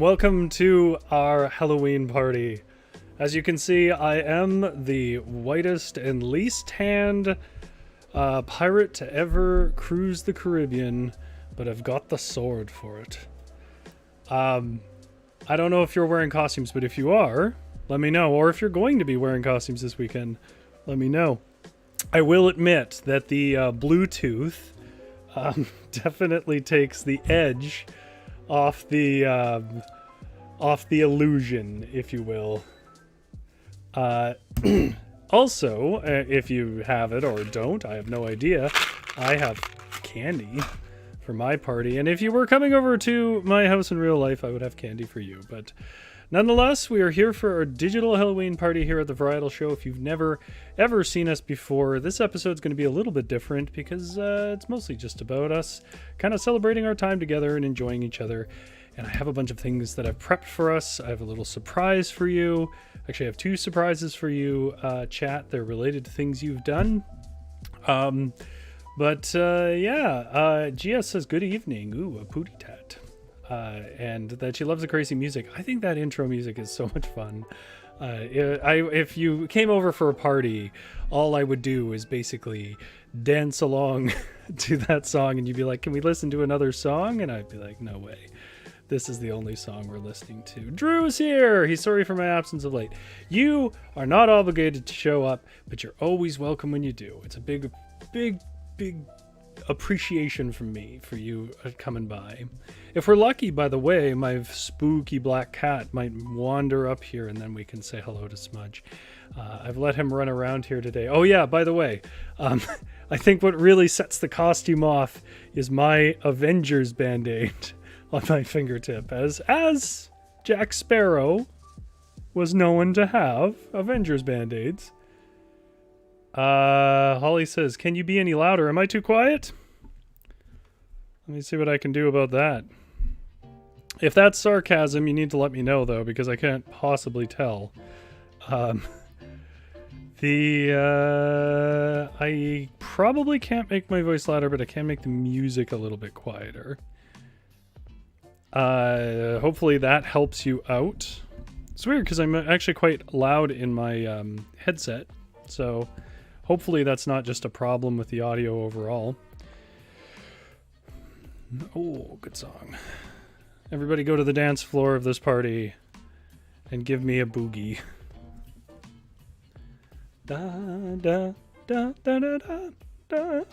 Welcome to our Halloween party. As you can see, I am the whitest and least tanned pirate to ever cruise the Caribbean, but I've got the sword for it. I don't know if you're wearing costumes, but if you are, let me know. Or if you're going to be wearing costumes this weekend, let me know. I will admit that the Bluetooth definitely takes the edge off the illusion, if you will. Also, if you have it or don't, I have no idea. I have candy for my party, and if you were coming over to my house in real life, I would have candy for you. But nonetheless, we are here for our digital Halloween party here at the Varietal Show. If you've never ever seen us before, this episode's going to be a little bit different because it's mostly just about us kind of celebrating our time together and enjoying each other. And I have a bunch of things that I've prepped for us. I have a little surprise for you. Actually, I have two surprises for you, chat. They're related to things you've done. GS says, good evening. Ooh, a pootie tat. And that she loves the crazy music. I think that intro music is so much fun. If you came over for a party, all I would do is basically dance along to that song, and you'd be like, can we listen to another song? And I'd be like, no way. This is the only song we're listening to. Drew's here! He's sorry for my absence of late. You are not obligated to show up, but you're always welcome when you do. It's a big appreciation from me for you coming by. If we're lucky, by the way, my spooky black cat might wander up here and then we can say hello to Smudge. I've let him run around here today. Oh yeah, by the way, I think what really sets the costume off is my Avengers band-aid on my fingertip, as Jack Sparrow was known to have Avengers band-aids. Holly says, can you be any louder? Am I too quiet? Let me see what I can do about that. If that's sarcasm, you need to let me know, though, because I can't possibly tell. I probably can't make my voice louder, but I can make the music a little bit quieter. Hopefully that helps you out. It's weird because I'm actually quite loud in my headset, so hopefully that's not just a problem with the audio overall. Oh, good song. Everybody go to the dance floor of this party and give me a boogie. Da da da da da da da.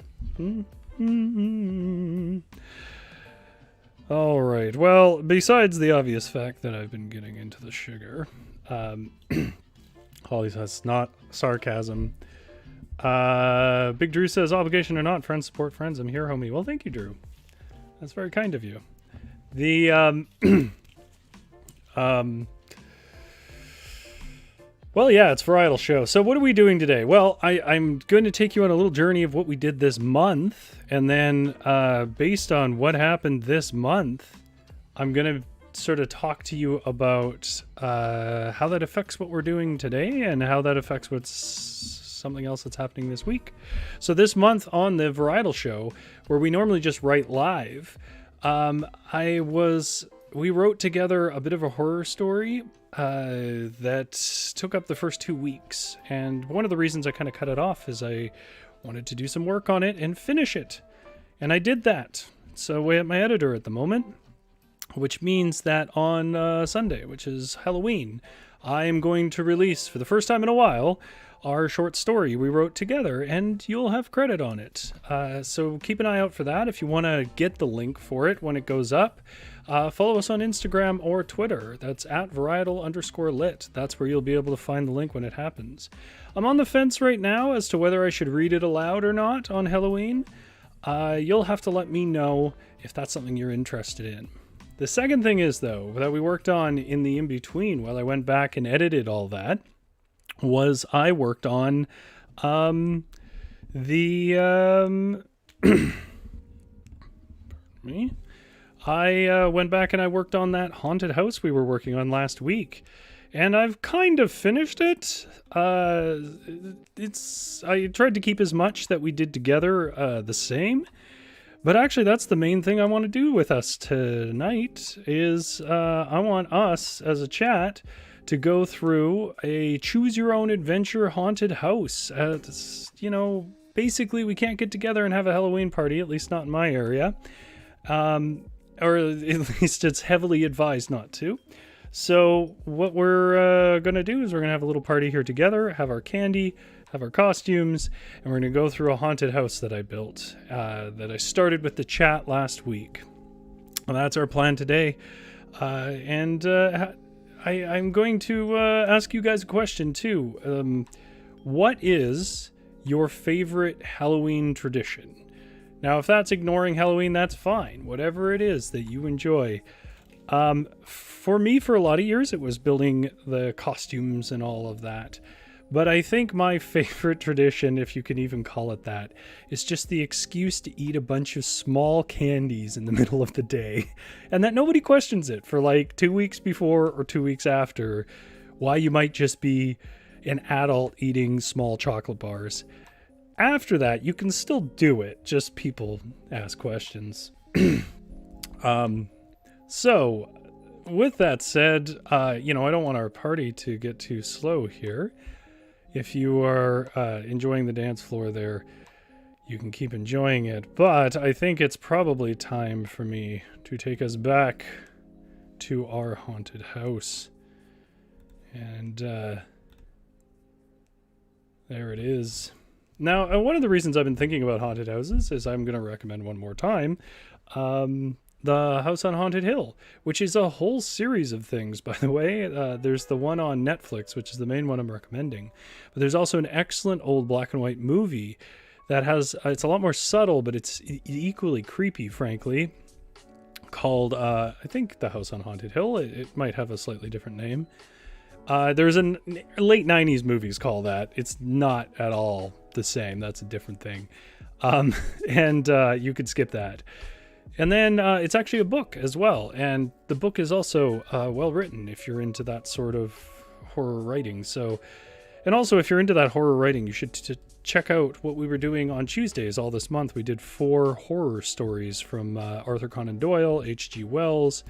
All right. Well, besides the obvious fact that I've been getting into the sugar, Holly says not sarcasm. Big Drew says, obligation or not, friends support friends. I'm here, homie. Well, thank you, Drew. That's very kind of you. The well, yeah, it's Varietal Show. So what are we doing today? Well, I'm going to take you on a little journey of what we did this month, and then based on what happened this month, I'm going to sort of talk to you about how that affects what we're doing today and how that affects what's something else that's happening this week. So this month on the Varietal Show, where we normally just write live, we wrote together a bit of a horror story that took up the first 2 weeks. And one of the reasons I kind of cut it off is I wanted to do some work on it and finish it. And I did that. So away at my editor at the moment, which means that on Sunday, which is Halloween, I am going to release for the first time in a while our short story we wrote together, and you'll have credit on it. So keep an eye out for that. If you want to get the link for it when it goes up, follow us on Instagram or Twitter. That's at varietal_lit. That's where you'll be able to find the link when it happens. I'm on the fence right now as to whether I should read it aloud or not on Halloween. You'll have to let me know if that's something you're interested in. The second thing is, though, that we worked on in the in-between while I went back and edited all that, was I worked on pardon me. I went back and I worked on that haunted house we were working on last week, and I've kind of finished it. I tried to keep as much that we did together the same, But actually, that's the main thing I want to do with us tonight is I want us as a chat to go through a choose your own adventure haunted house. Basically we can't get together and have a Halloween party, at least not in my area. Or at least it's heavily advised not to. So what we're going to do is we're going to have a little party here together, have our candy, have our costumes, and we're going to go through a haunted house that I built, that I started with the chat last week. Well, that's our plan today. I'm going to ask you guys a question too. What is your favorite Halloween tradition? Now, if that's ignoring Halloween, that's fine. Whatever it is that you enjoy. For me, for a lot of years, it was building the costumes and all of that. But I think my favorite tradition, if you can even call it that, is just the excuse to eat a bunch of small candies in the middle of the day. And that nobody questions it for like 2 weeks before or 2 weeks after, why you might just be an adult eating small chocolate bars. After that, you can still do it, just people ask questions. So, with that said, I don't want our party to get too slow here. If you are enjoying the dance floor there, you can keep enjoying it. But I think it's probably time for me to take us back to our haunted house. And there it is. Now, one of the reasons I've been thinking about haunted houses is I'm going to recommend one more time the House on Haunted Hill, which is a whole series of things, by the way. There's the one on Netflix, which is the main one I'm recommending. But there's also an excellent old black and white movie that has, it's a lot more subtle, but it's equally creepy, frankly, called, I think, The House on Haunted Hill. It might have a slightly different name. There's a late 90s movies called that. It's not at all the same. That's a different thing. And you could skip that. And then it's actually a book as well. And the book is also well written if you're into that sort of horror writing. So, and also if you're into that horror writing, you should check out what we were doing on Tuesdays all this month. We did 4 horror stories from Arthur Conan Doyle, H.G. Wells,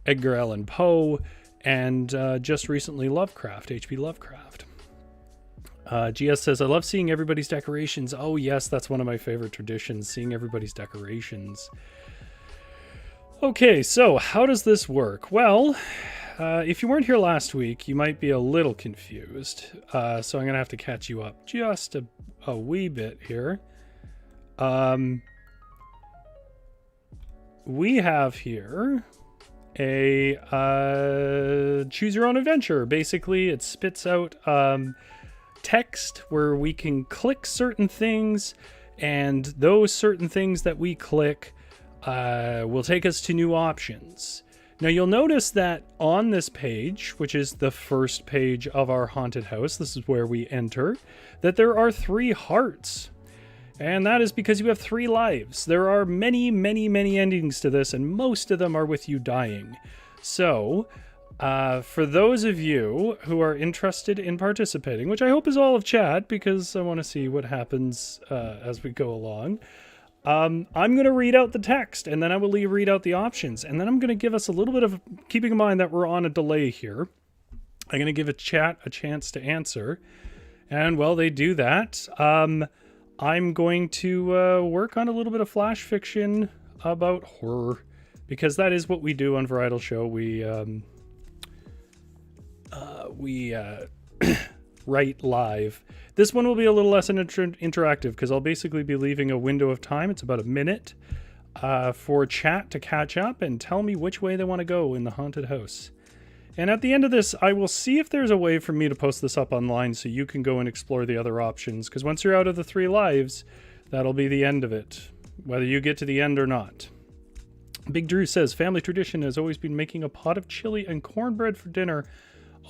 Edgar Allan Poe, and just recently Lovecraft, H.P. Lovecraft. GS says, I love seeing everybody's decorations. Oh yes, that's one of my favorite traditions, seeing everybody's decorations. Okay, so how does this work? Well, if you weren't here last week, you might be a little confused. So I'm going to have to catch you up just a wee bit here. We have here a choose your own adventure. Basically, it spits out text where we can click certain things, and those certain things that we click will take us to new options. Now you'll notice that on this page, which is the first page of our haunted house, this is where we enter, that there are 3 hearts. And that is because you have 3 lives. There are many, many, many endings to this, and most of them are with you dying. So, for those of you who are interested in participating, which I hope is all of chat, because I want to see what happens as we go along, I'm going to read out the text, and then I will read out the options, and then I'm going to give us a little bit of, keeping in mind that we're on a delay here, I'm going to give chat a chance to answer. And while they do that, I'm going to work on a little bit of flash fiction about horror, because that is what we do on Varietal Show. We write live. This one will be a little less interactive because I'll basically be leaving a window of time. It's about a minute for chat to catch up and tell me which way they want to go in the haunted house. And at the end of this, I will see if there's a way for me to post this up online so you can go and explore the other options. Because once you're out of the 3 lives, that'll be the end of it, whether you get to the end or not. Big Drew says, family tradition has always been making a pot of chili and cornbread for dinner.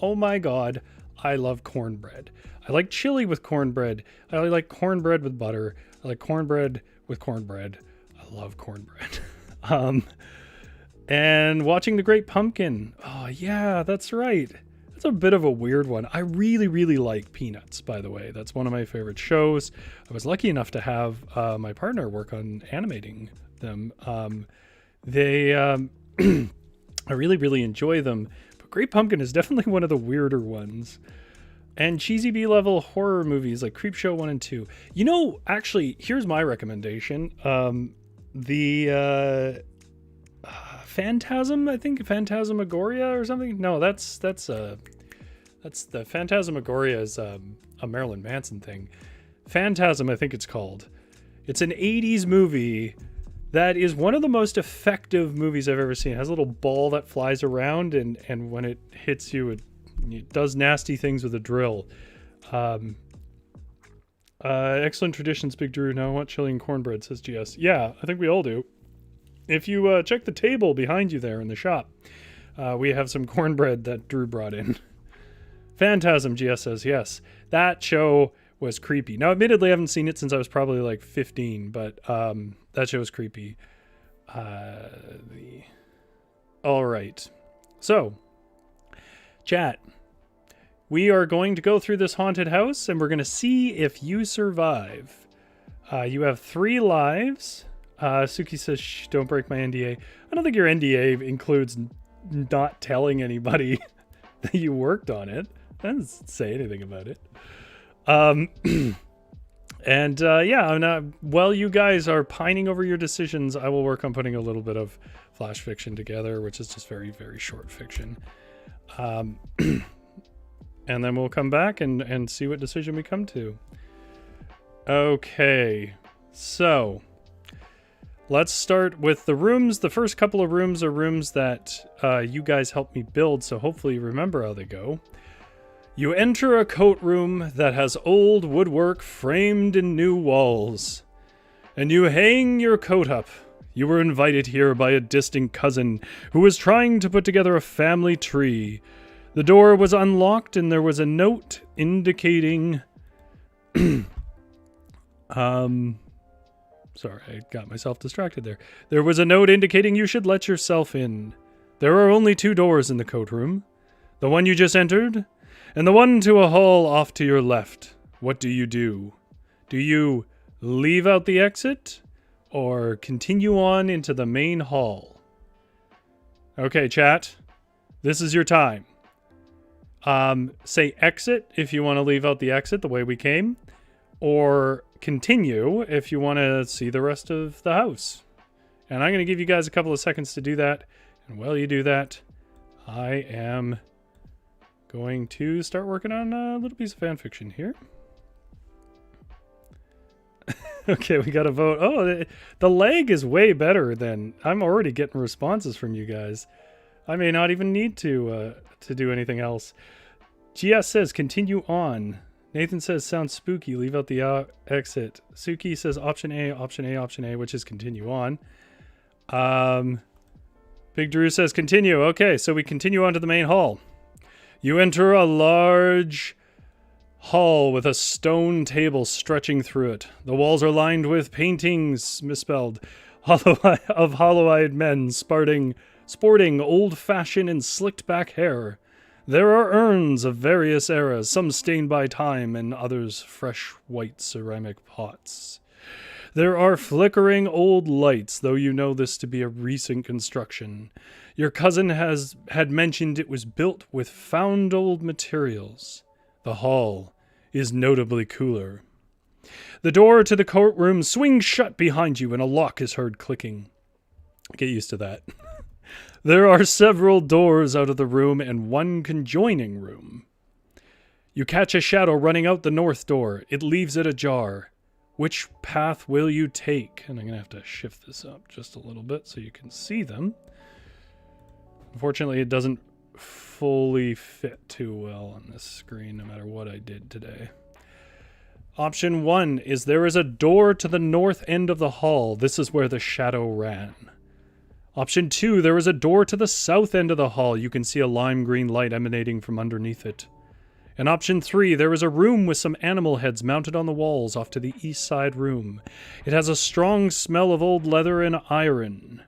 Oh my God, I love cornbread. I like chili with cornbread. I like cornbread with butter. I like cornbread with cornbread. I love cornbread. And watching The Great Pumpkin. Oh, yeah, that's right. That's a bit of a weird one. I really, really like Peanuts, by the way. That's one of my favorite shows. I was lucky enough to have my partner work on animating them. They I really, really enjoy them. But Great Pumpkin is definitely one of the weirder ones. And cheesy B-level horror movies like Creepshow 1 and 2. You know, actually, here's my recommendation. The Phantasm, I think, Phantasmagoria or something. No, that's the Phantasmagoria is a Marilyn Manson thing. Phantasm, I think it's called. It's an 80s movie that is one of the most effective movies I've ever seen. It has a little ball that flies around, and when it hits you, it does nasty things with a drill. Excellent traditions, Big Drew. Now I want chili and cornbread, says GS. Yeah, I think we all do. If you check the table behind you there in the shop, we have some cornbread that Drew brought in. Phantasm, GS says, yes. That show was creepy. Now, admittedly, I haven't seen it since I was probably like 15, but that show was creepy. All right. So, chat. We are going to go through this haunted house, and we're going to see if you survive. You have 3 lives. Suki says, shh, don't break my NDA. I don't think your NDA includes not telling anybody that you worked on it. I didn't say anything about it. Yeah, while you guys are pining over your decisions, I will work on putting a little bit of flash fiction together, which is just very, very short fiction. And then we'll come back and see what decision we come to. Okay, so let's start with the rooms. The first couple of rooms are rooms that you guys helped me build, so hopefully you remember how they go. You enter a coat room that has old woodwork framed in new walls, and you hang your coat up. You were invited here by a distant cousin who was trying to put together a family tree. The door was unlocked, and there was a note indicating... Sorry, I got myself distracted there. There was a note indicating you should let yourself in. There are only 2 doors in the coat room. The one you just entered, and the one to a hall off to your left. What do? Do you leave out the exit, or continue on into the main hall? Okay, chat. This is your time. Say exit if you want to leave out the exit the way we came, or continue if you want to see the rest of the house. And I'm going to give you guys a couple of seconds to do that. And while you do that, I am going to start working on a little piece of fan fiction here. Okay, we got a vote. Oh, the lag is way better than... I'm already getting responses from you guys. I may not even need to do anything else. GS says, continue on. Nathan says, sounds spooky. Leave out the exit. Suki says, option A, option A, option A, which is continue on. Big Drew says, continue. Okay, so we continue on to the main hall. You enter a large hall with a stone table stretching through it. The walls are lined with paintings, misspelled, of hollow-eyed men sporting old-fashioned and slicked-back hair. There are urns of various eras, some stained by time and others fresh white ceramic pots. There are flickering old lights, though you know this to be a recent construction. Your cousin had mentioned it was built with found old materials. The hall is notably cooler. The door to the courtroom swings shut behind you and a lock is heard clicking. Get used to that. There are several doors out of the room and one conjoining room. You catch a shadow running out the north door. It leaves it ajar. Which path will you take? And I'm going to have to shift this up just a little bit so you can see them. Unfortunately, it doesn't fully fit too well on this screen, no matter what I did today. Option 1 is there is a door to the north end of the hall. This is where the shadow ran. Option 2, there is a door to the south end of the hall. You can see a lime green light emanating from underneath it. And option 3, there is a room with some animal heads mounted on the walls off to the east side room. It has a strong smell of old leather and iron.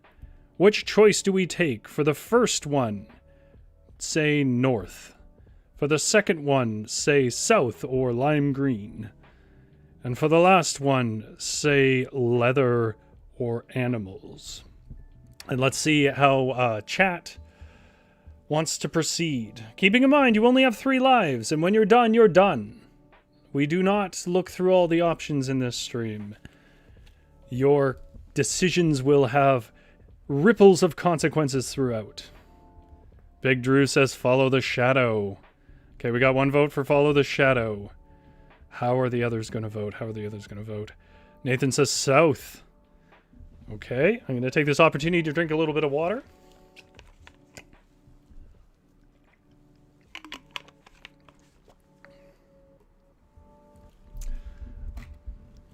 Which choice do we take? For the first one, say north. For the second one, say south or lime green. And for the last one, say leather or animals. And let's see how chat wants to proceed. Keeping in mind, you only have 3 lives, and when you're done, you're done. We do not look through all the options in this stream. Your decisions will have ripples of consequences throughout. Big Drew says follow the shadow. Okay, we got 1 vote for follow the shadow. How are the others going to vote? Nathan says south. Okay, I'm going to take this opportunity to drink a little bit of water.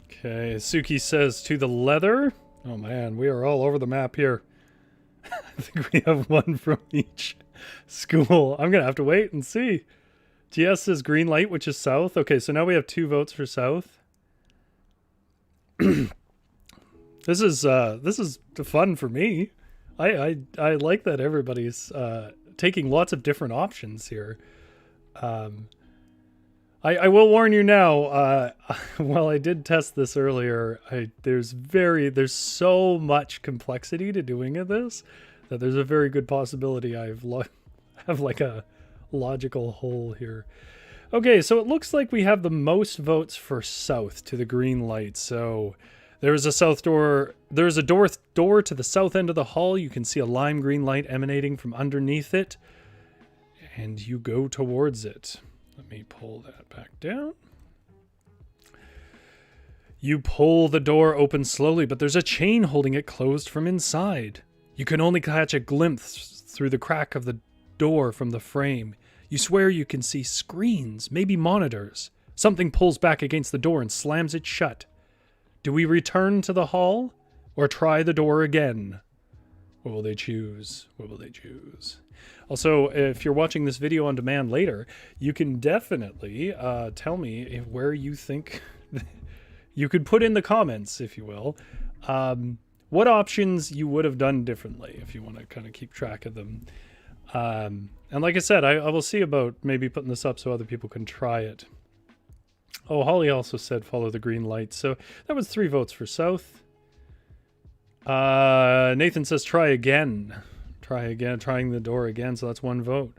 Okay, Suki says to the leather. Oh man, we are all over the map here. I think we have 1 from each school. I'm going to have to wait and see. GS says green light, which is south. Okay, so now we have 2 votes for south. This is fun for me. I like that everybody's taking lots of different options here. I will warn you now, while I did test this earlier, there's so much complexity to doing this that there's a very good possibility I have like a logical hole here. Okay, so it looks like we have the most votes for south to the green light. So there's a south door. There's a door to the south end of the hall. You can see a lime green light emanating from underneath it, and you go towards it. Let me pull that back down. You pull the door open slowly, but there's a chain holding it closed from inside. You can only catch a glimpse through the crack of the door from the frame. You swear you can see screens, maybe monitors. Something pulls back against the door and slams it shut. Do we return to the hall or try the door again? What will they choose? Also, if you're watching this video on demand later, you can definitely tell me where you think... you could put in the comments, if you will, what options you would have done differently, if you want to kind of keep track of them. And like I said, I will see about maybe putting this up so other people can try it. Oh, Holly also said follow the green light. So that was 3 votes for south. Nathan says try again. Trying the door again, so that's 1 vote.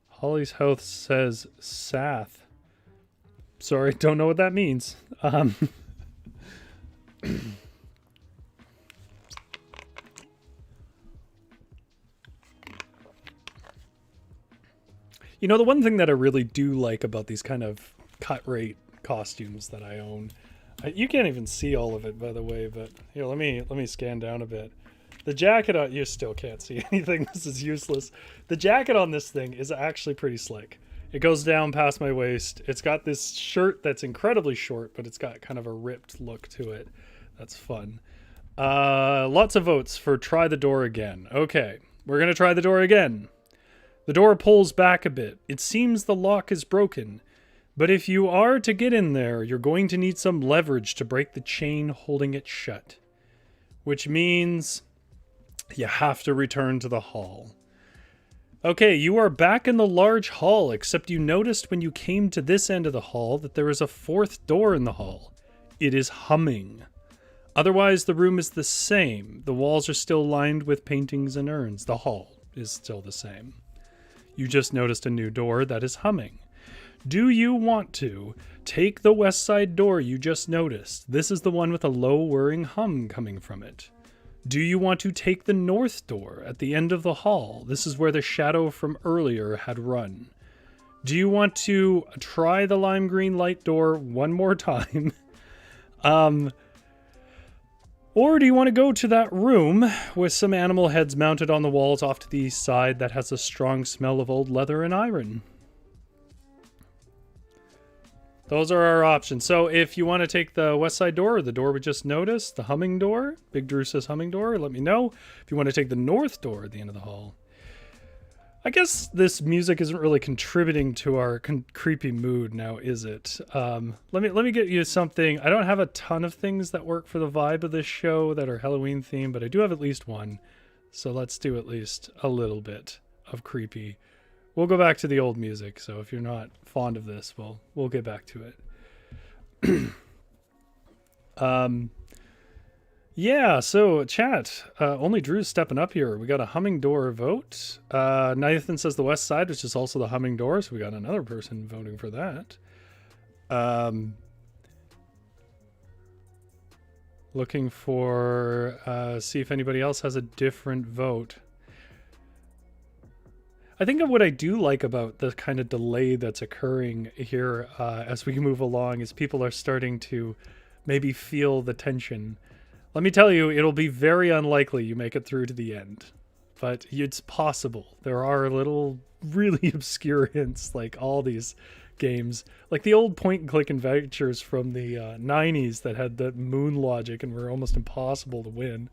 Holly's house says Sath. Sorry, don't know what that means. You know, the one thing that I really do like about these kind of cut rate costumes that I own, you can't even see all of it, by the way, but here, let me scan down a bit. The jacket on, you still can't see anything. This is useless. The jacket on this thing is actually pretty slick. It goes down past my waist. It's got this shirt that's incredibly short, but it's got kind of a ripped look to it. That's fun. Lots of votes for try the door again. Okay, we're going to try the door again. The door pulls back a bit. It seems the lock is broken. But if you are to get in there, you're going to need some leverage to break the chain holding it shut. Which means you have to return to the hall. Okay, you are back in the large hall, except you noticed when you came to this end of the hall that there is a 4th door in the hall. It is humming. Otherwise, the room is the same. The walls are still lined with paintings and urns. The hall is still the same. You just noticed a new door that is humming. Do you want to take the west side door you just noticed? This is the one with a low whirring hum coming from it. Do you want to take the north door at the end of the hall? This is where the shadow from earlier had run. Do you want to try the lime green light door one more time? Or do you want to go to that room with some animal heads mounted on the walls off to the east side that has a strong smell of old leather and iron? Those are our options. So if you want to take the west side door, or the door we just noticed, the humming door, Big Drew says humming door, let me know. If you want to take the north door at the end of the hall. I guess this music isn't really contributing to our creepy mood now, is it? Let me get you something. I don't have a ton of things that work for the vibe of this show that are Halloween themed, but I do have at least one. So let's do at least a little bit of creepy. We'll go back to the old music, so if you're not fond of this, we'll get back to it. Yeah, so chat, only Drew's stepping up here. We got a humming door vote. Nathan says the west side, which is also the humming door, so we got another person voting for that. Looking for, see if anybody else has a different vote. I think of what I do like about the kind of delay that's occurring here as we move along is people are starting to maybe feel the tension. Let me tell you, it'll be very unlikely you make it through to the end, but it's possible. There are little really obscure hints, like all these games, like the old point-and-click adventures from the 90s that had the moon logic and were almost impossible to win.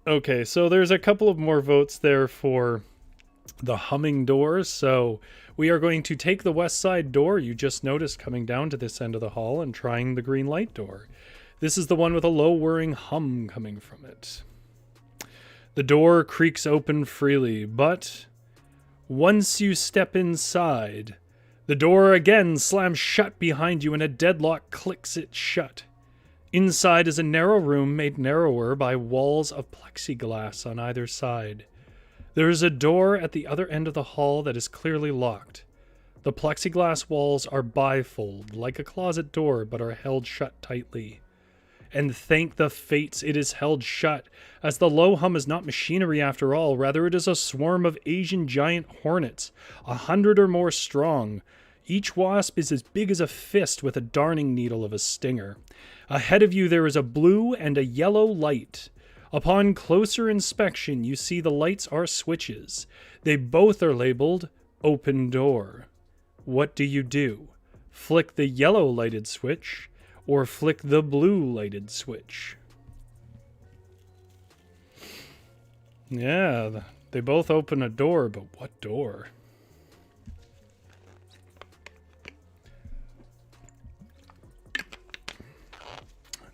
Okay, so there's a couple of more votes there for the humming doors. So we are going to take the west side door you just noticed coming down to this end of the hall and trying the green light door. This is the one with a low whirring hum coming from it. The door creaks open freely, but once you step inside, the door again slams shut behind you and a deadlock clicks it shut. Inside is a narrow room made narrower by walls of plexiglass on either side. There is a door at the other end of the hall that is clearly locked. The plexiglass walls are bifold, like a closet door, but are held shut tightly. And thank the fates it is held shut, as the low hum is not machinery after all, rather it is a swarm of Asian giant hornets, 100 or more strong. Each wasp is as big as a fist with a darning needle of a stinger. Ahead of you there is a blue and a yellow light. Upon closer inspection, you see the lights are switches. They both are labeled open door. What do? Flick the yellow lighted switch or flick the blue lighted switch? Yeah, they both open a door, but what door?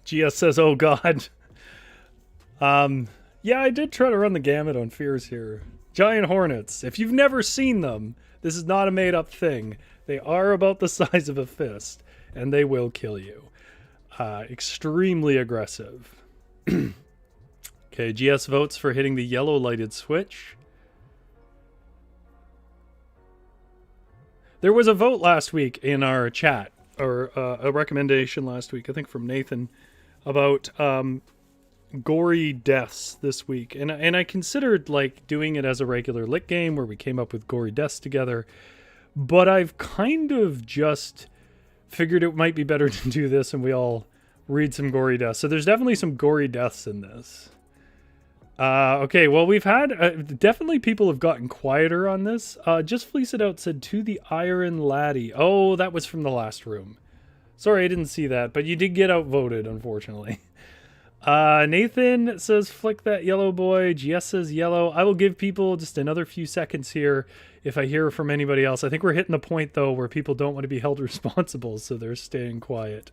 GS says, oh God. Yeah, I did try to run the gamut on fears here. Giant hornets. If you've never seen them, this is not a made-up thing. They are about the size of a fist, and they will kill you. Extremely aggressive. Okay, GS votes for hitting the yellow lighted switch. There was a vote last week in our chat, or a recommendation last week, I think from Nathan, about gory deaths this week, and I considered like doing it as a regular lit game where we came up with gory deaths together, but I've kind of just figured it might be better to do this and we all read some gory deaths. So there's definitely some gory deaths in this. Okay, well, we've had definitely people have gotten quieter on this. Just Fleece It Out said to the Iron Laddie. Oh, that was from the last room. Sorry, I didn't see that, but you did get outvoted, unfortunately. Nathan says, flick that yellow boy. GS says yellow. I will give people just another few seconds here if I hear from anybody else. I think we're hitting the point, though, where people don't want to be held responsible, so they're staying quiet.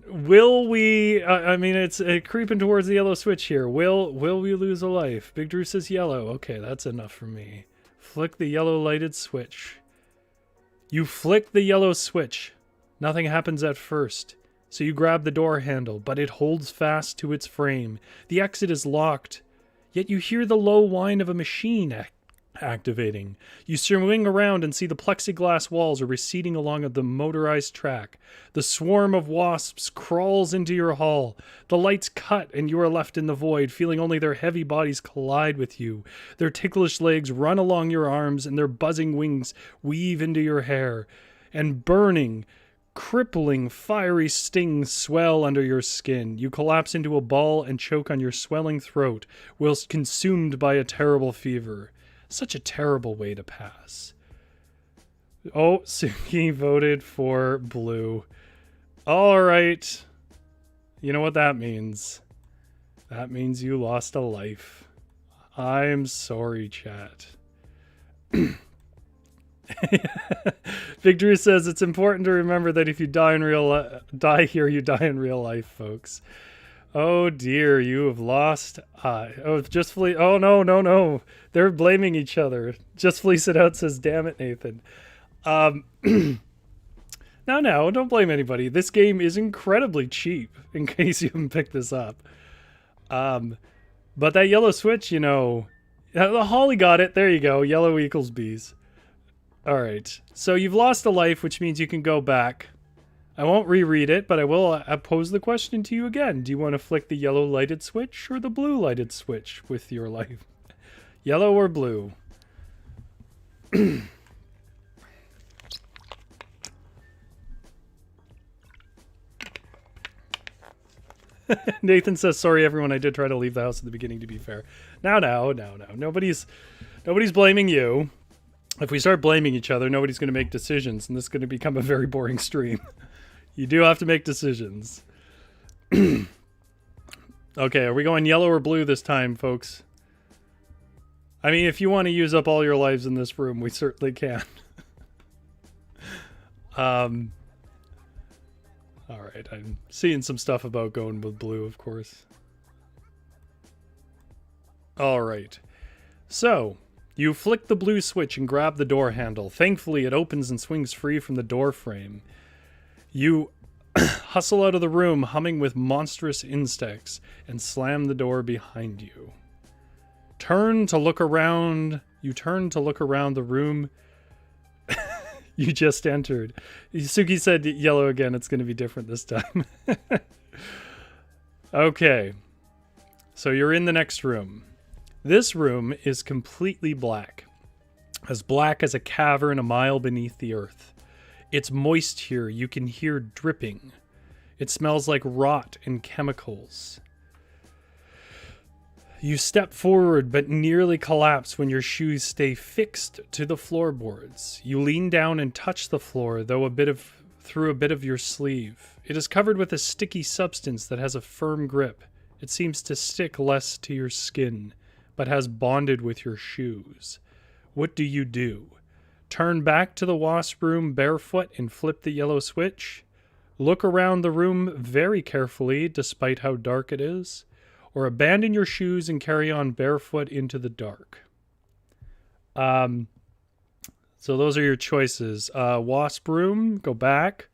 Will we, I mean, it's creeping towards the yellow switch here. Will we lose a life? Big Drew says yellow. Okay, that's enough for me. Flick the yellow lighted switch. You flick the yellow switch. Nothing happens at first, so you grab the door handle, but it holds fast to its frame. The exit is locked, yet you hear the low whine of a machine activating. You swing around and see the plexiglass walls are receding along the motorized track. The swarm of wasps crawls into your hall. The lights cut and you are left in the void, feeling only their heavy bodies collide with you. Their ticklish legs run along your arms and their buzzing wings weave into your hair. And burning, crippling, fiery stings swell under your skin. You collapse into a ball and choke on your swelling throat, whilst consumed by a terrible fever. Such a terrible way to pass. Oh, Suki voted for blue. All right. You know what that means. That means you lost a life. I'm sorry, chat. Big Drew says it's important to remember that if you die here, you die in real life, folks. Oh dear, you have lost. Oh no. They're blaming each other. Just Fleece It Out says, damn it, Nathan. No, don't blame anybody. This game is incredibly cheap, in case you haven't picked this up. But that yellow switch, you know... Holly got it. There you go. Yellow equals bees. Alright. So you've lost a life, which means you can go back. I won't reread it, but I will pose the question to you again. Do you want to flick the yellow lighted switch or the blue lighted switch with your life? Yellow or blue? Nathan says, sorry everyone, I did try to leave the house at the beginning, to be fair. No. Nobody's blaming you. If we start blaming each other, nobody's going to make decisions, and this is going to become a very boring stream. You do have to make decisions. Okay, are we going yellow or blue this time, folks? I mean, if you want to use up all your lives in this room, we certainly can. Alright, I'm seeing some stuff about going with blue, of course. Alright. So, you flick the blue switch and grab the door handle. Thankfully, it opens and swings free from the door frame. You hustle out of the room, humming with monstrous insects, and slam the door behind you. Turn to look around. You turn to look around the room you just entered. Suki said yellow again. It's going to be different this time. Okay. So you're in the next room. This room is completely black as a cavern a mile beneath the earth. It's moist here. You can hear dripping. It smells like rot and chemicals. You step forward but nearly collapse when your shoes stay fixed to the floorboards. You lean down and touch the floor, though through a bit of your sleeve. It is covered with a sticky substance that has a firm grip. It seems to stick less to your skin, but has bonded with your shoes. What do you do? Turn back to the wasp room barefoot and flip the yellow switch? Look around the room very carefully, despite how dark it is? Or abandon your shoes and carry on barefoot into the dark? So those are your choices. Wasp room, go back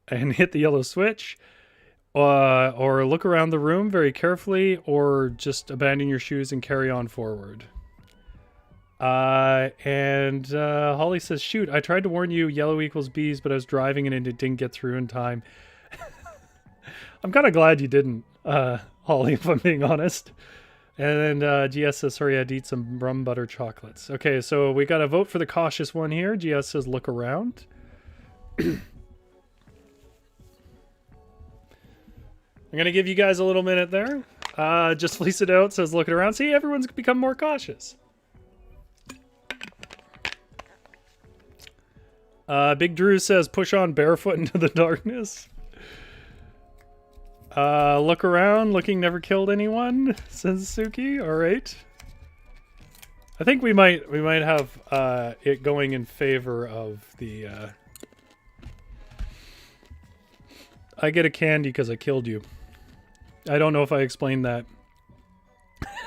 and hit the yellow switch. Or look around the room very carefully, or just abandon your shoes and carry on forward. Holly says, shoot, I tried to warn you yellow equals bees, but I was driving and it didn't get through in time. I'm kind of glad you didn't, Holly, if I'm being honest. And then GS says, sorry, I had to eat some rum butter chocolates. Okay, so we got to vote for the cautious one here. GS says, look around. I'm going to give you guys a little minute there. Just fleece it out, says looking around. See, everyone's become more cautious. Big Drew says, push on barefoot into the darkness. Look around, looking never killed anyone, says Suki. All right. I think we might have it going in favor of the I get a candy because I killed you. I don't know if I explained that.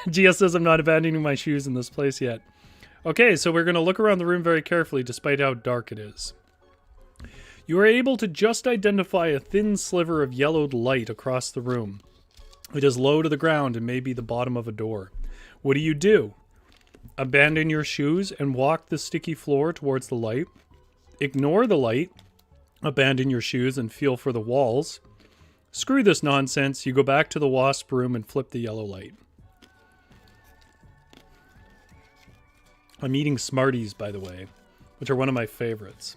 GS says I'm not abandoning my shoes in this place yet. Okay, so we're going to look around the room very carefully despite how dark it is. You are able to just identify a thin sliver of yellowed light across the room. It is low to the ground and may be the bottom of a door. What do? Abandon your shoes and walk the sticky floor towards the light. Ignore the light. Abandon your shoes and feel for the walls. Screw this nonsense. You go back to the wasp room and flip the yellow light. I'm eating Smarties, by the way, which are one of my favorites.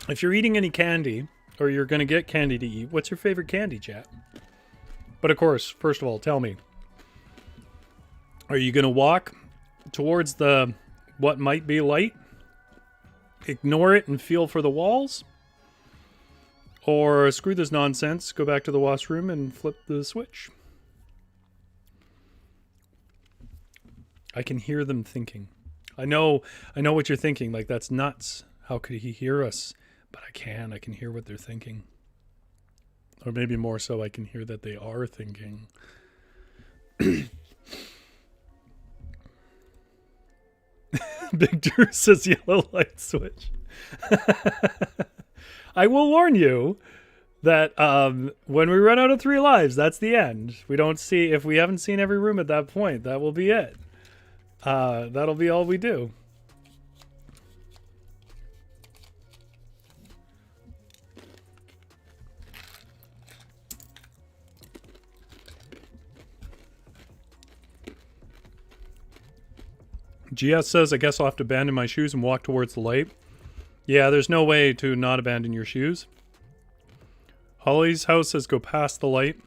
If you're eating any candy, or you're going to get candy to eat, what's your favorite candy, chat? But of course, first of all, tell me. Are you going to walk towards the what might be light? Ignore it and feel for the walls? Or screw this nonsense, go back to the washroom and flip the switch? I can hear them thinking. I know what you're thinking. Like, that's nuts. How could he hear us? But I can hear what they're thinking. Or maybe more so, I can hear that they are thinking. Big Drew says yellow light switch. I will warn you that when we run out of 3 lives, that's the end. We don't see, if we haven't seen every room at that point, that will be it. That'll be all we do. GS says, I guess I'll have to abandon my shoes and walk towards the light. Yeah, there's no way to not abandon your shoes. Holly's house says go past the light.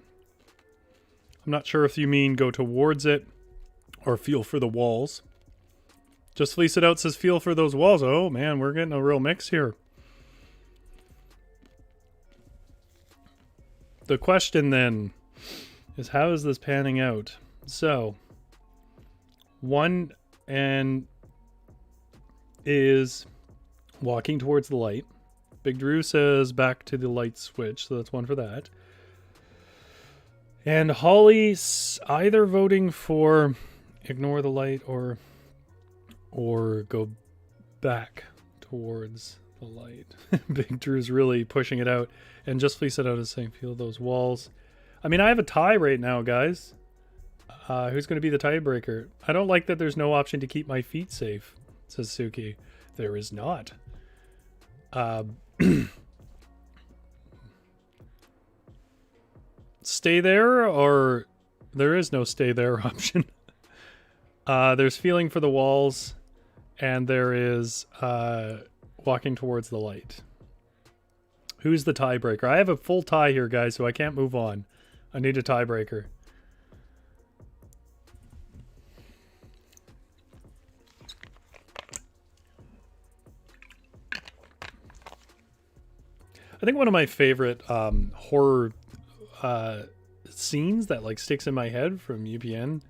I'm not sure if you mean go towards it or feel for the walls. Just Fleece It Out says feel for those walls. Oh man, we're getting a real mix here. The question then is, how is this panning out? So, one and is walking towards the light. Big Drew says back to the light switch, so that's one for that. And Holly's either voting for ignore the light or go back towards the light. Big Drew's really pushing it out. And Just Fleece It Out is saying feel those walls. I mean, I have a tie right now, guys. Who's going to be the tiebreaker? I don't like that there's no option to keep my feet safe, says Suki. There is not. Stay there, or there is no stay there option. There's feeling for the walls, and there is walking towards the light. Who's the tiebreaker? I have a full tie here, guys, so I can't move on. I need a tiebreaker. I think one of my favorite horror scenes that like sticks in my head from UPN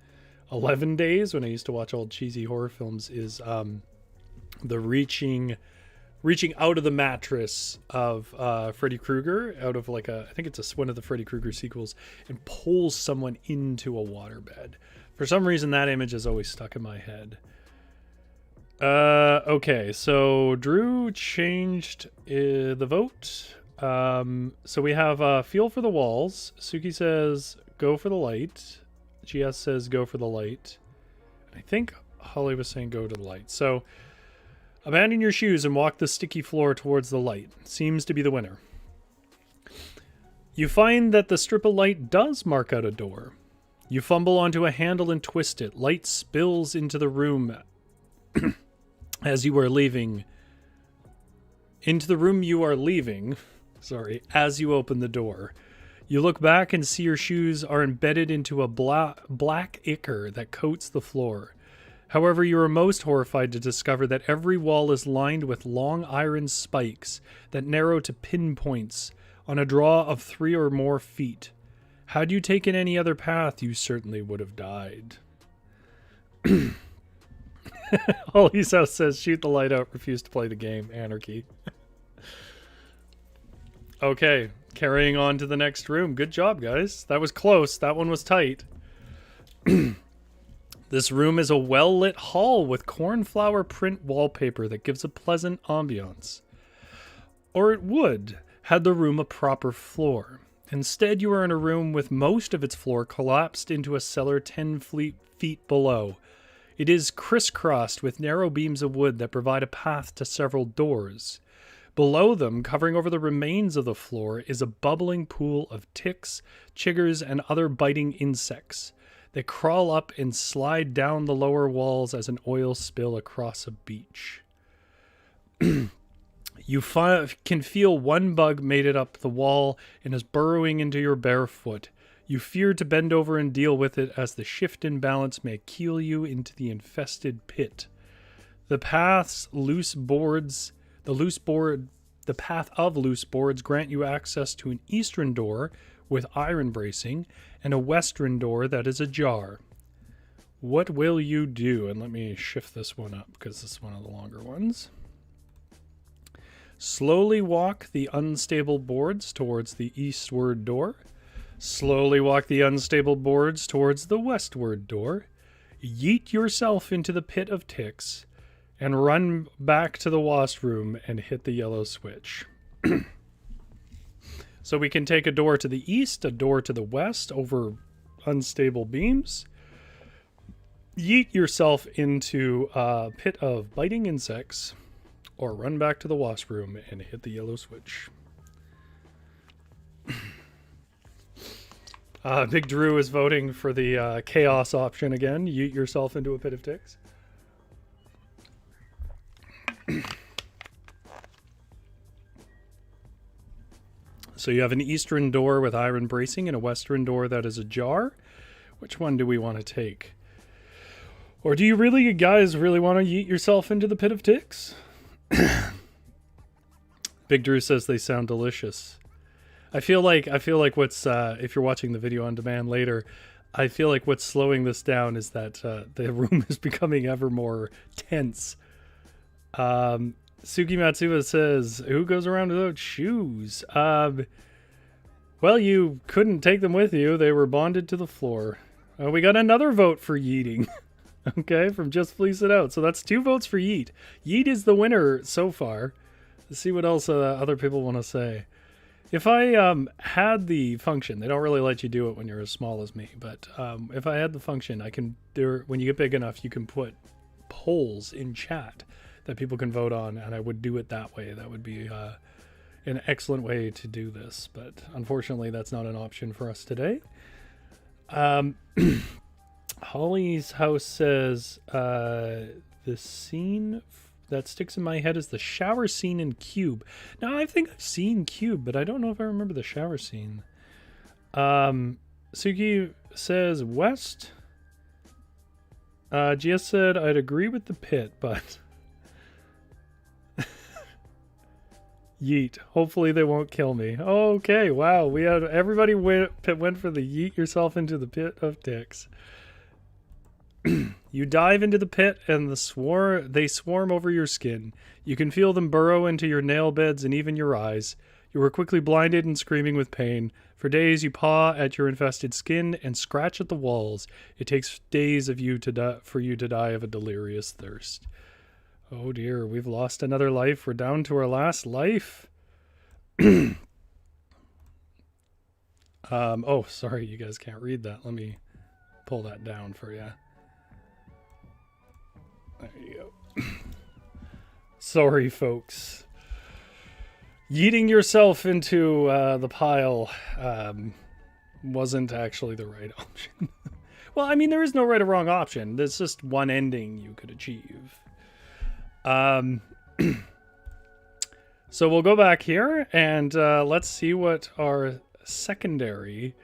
11 days when I used to watch old cheesy horror films is the reaching out of the mattress of Freddy Krueger out of like I think it's one of the Freddy Krueger sequels, and pulls someone into a waterbed. For some reason that image is always stuck in my head. Okay, so Drew changed the vote. So we have feel for the walls. Suki says go for the light. GS says go for the light. I think Holly was saying go to the light. So abandon your shoes and walk the sticky floor towards the light. Seems to be the winner. You find that the strip of light does mark out a door. You fumble onto a handle and twist it. Light spills into the room as you are leaving. Into the room you are leaving. Sorry, as you open the door. You look back and see your shoes are embedded into a black ichor that coats the floor. However, you are most horrified to discover that every wall is lined with long iron spikes that narrow to pinpoints on a draw of 3 or more feet. Had you taken any other path, you certainly would have died. Holly's house says shoot the light out, refuse to play the game. Anarchy. Okay, carrying on to the next room. Good job, guys. That was close. That one was tight. This room is a well-lit hall with cornflower print wallpaper that gives a pleasant ambiance. Or it would, had the room a proper floor. Instead, you are in a room with most of its floor collapsed into a cellar 10 feet below. It is crisscrossed with narrow beams of wood that provide a path to several doors. Below them, covering over the remains of the floor, is a bubbling pool of ticks, chiggers, and other biting insects. They crawl up and slide down the lower walls as an oil spill across a beach. You can feel one bug made it up the wall and is burrowing into your bare foot. You fear to bend over and deal with it, as the shift in balance may keel you into the infested pit. The path of loose boards grant you access to an eastern door with iron bracing and a western door that is ajar. What will you do? And let me shift this one up because this is one of the longer ones. Slowly walk the unstable boards towards the eastward door. Slowly walk the unstable boards towards the westward door. Yeet yourself into the pit of ticks and run back to the washroom and hit the yellow switch. So we can take a door to the east, a door to the west over unstable beams. Yeet yourself into a pit of biting insects, or run back to the washroom and hit the yellow switch. Big Drew is voting for the chaos option again. Yeet yourself into a pit of ticks. So you have an eastern door with iron bracing and a western door that is ajar. Which one do we want to take? Or do you guys really want to yeet yourself into the pit of ticks? Big Drew says they sound delicious. I feel like what's if you're watching the video on demand later, I feel like what's slowing this down is that the room is becoming ever more tense. Suki Matsuba says, "Who goes around without shoes?" Well, you couldn't take them with you; they were bonded to the floor. We got another vote for yeeting. Okay, from Just Fleece It Out. So that's 2 votes for yeet. Yeet is the winner so far. Let's see what else other people want to say. If I had the function, they don't really let you do it when you're as small as me, but if I had the function, I can when you get big enough, you can put polls in chat that people can vote on, and I would do it that way. That would be an excellent way to do this, but unfortunately that's not an option for us today. Holly's house says the scene that sticks in my head is the shower scene in Cube. Now, I think I've seen Cube, but I don't know if I remember the shower scene. Suki says west. GS said I'd agree with the pit, but yeet. Hopefully they won't kill me. Okay, wow. We had everybody went for the yeet yourself into the pit of ticks. You dive into the pit and they swarm over your skin. You can feel them burrow into your nail beds and even your eyes. You are quickly blinded and screaming with pain. For days you paw at your infested skin and scratch at the walls. It takes days of you for you to die of a delirious thirst. Oh dear, we've lost another life. We're down to our last life. Oh, sorry, you guys can't read that. Let me pull that down for you. There you go. Sorry, folks. Yeeting yourself into the pile wasn't actually the right option. Well, I mean, there is no right or wrong option. There's just one ending you could achieve. So we'll go back here and let's see what our secondary...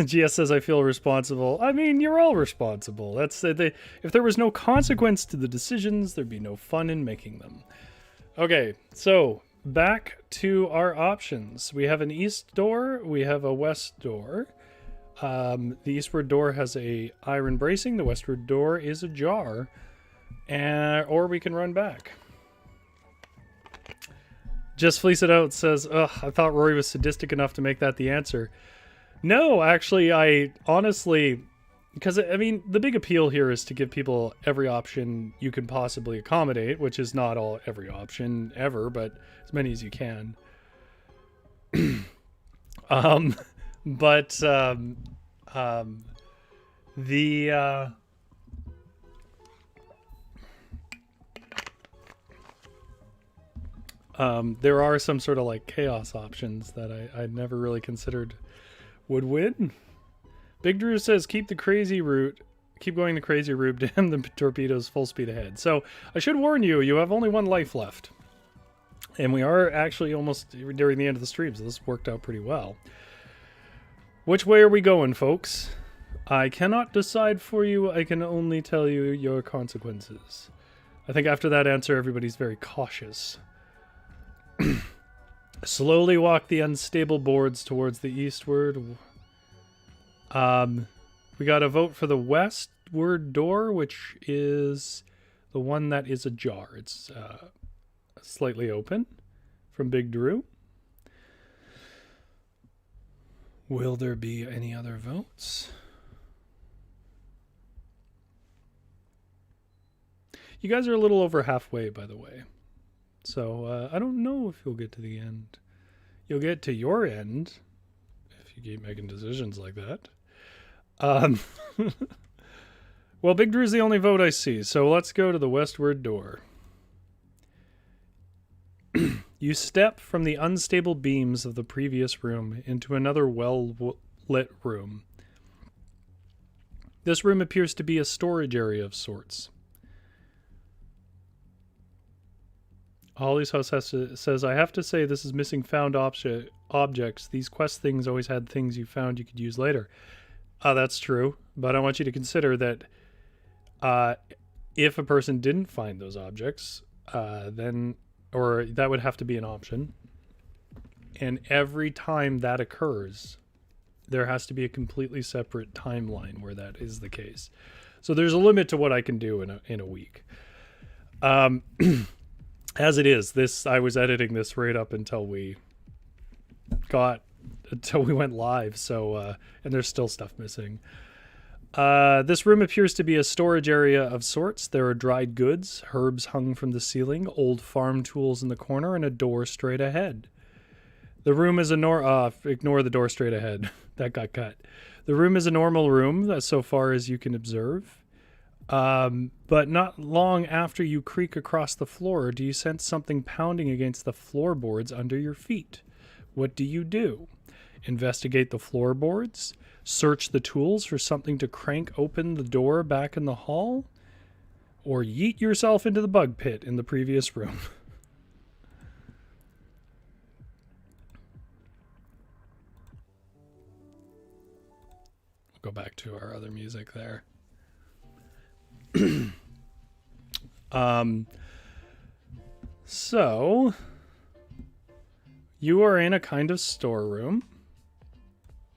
GS says I feel responsible. I mean, you're all responsible. That's if there was no consequence to the decisions, there'd be no fun in making them. Okay, so back to our options. We have an east door. We have a west door. The eastward door has a iron bracing. The westward door is ajar. Or we can run back. Just Fleece It Out says, ugh, I thought Rory was sadistic enough to make that the answer. No, actually, I honestly, because I mean, the big appeal here is to give people every option you can possibly accommodate, which is not every option ever, but as many as you can. There are some sort of like chaos options that I'd never really considered would win. Big Drew says keep going the crazy route, damn the torpedoes full speed ahead. So I should warn you, you have only 1 life left. And we are actually almost nearing the end of the stream, so this worked out pretty well. Which way are we going, folks? I cannot decide for you, I can only tell you your consequences. I think after that answer, everybody's very cautious. Slowly walk the unstable boards towards the eastward. We got a vote for the westward door, which is the one that is ajar. It's slightly open from Big Drew. Will there be any other votes? You guys are a little over halfway, by the way. So I don't know if you'll get to the end. You'll get to your end if you keep making decisions like that. Well, Big Drew's the only vote I see, so let's go to the westward door. You step from the unstable beams of the previous room into another well-lit room. This room appears to be a storage area of sorts. Holly's house says, I have to say this is missing found objects. These quest things always had things you found you could use later. That's true, but I want you to consider that if a person didn't find those objects, or that would have to be an option. And every time that occurs, there has to be a completely separate timeline where that is the case. So there's a limit to what I can do in a week. As it is, I was editing this right up until we went live. So and there's still stuff missing. This room appears to be a storage area of sorts. There are dried goods, herbs hung from the ceiling, old farm tools in the corner, and a door straight ahead. The room is ignore the door straight ahead. That got cut. The room is a normal room, so far as you can observe. But not long after you creak across the floor, do you sense something pounding against the floorboards under your feet? What do you do? Investigate the floorboards? Search the tools for something to crank open the door back in the hall? Or yeet yourself into the bug pit in the previous room? We'll go back to our other music there. So you are in a kind of storeroom.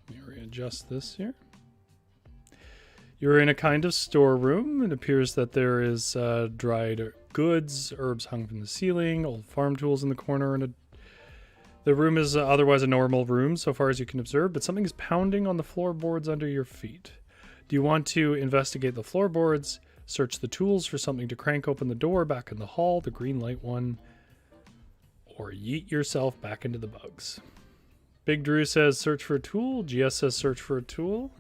Let me readjust this here. You're in a kind of storeroom. It appears that there is dried goods, herbs hung from the ceiling, old farm tools in the corner, and the room is otherwise a normal room so far as you can observe, but something is pounding on the floorboards under your feet. Do you want to investigate the floorboards, search the tools for something to crank open the door back in the hall, the green light one, or yeet yourself back into the bugs? Big Drew says search for a tool. GS says search for a tool.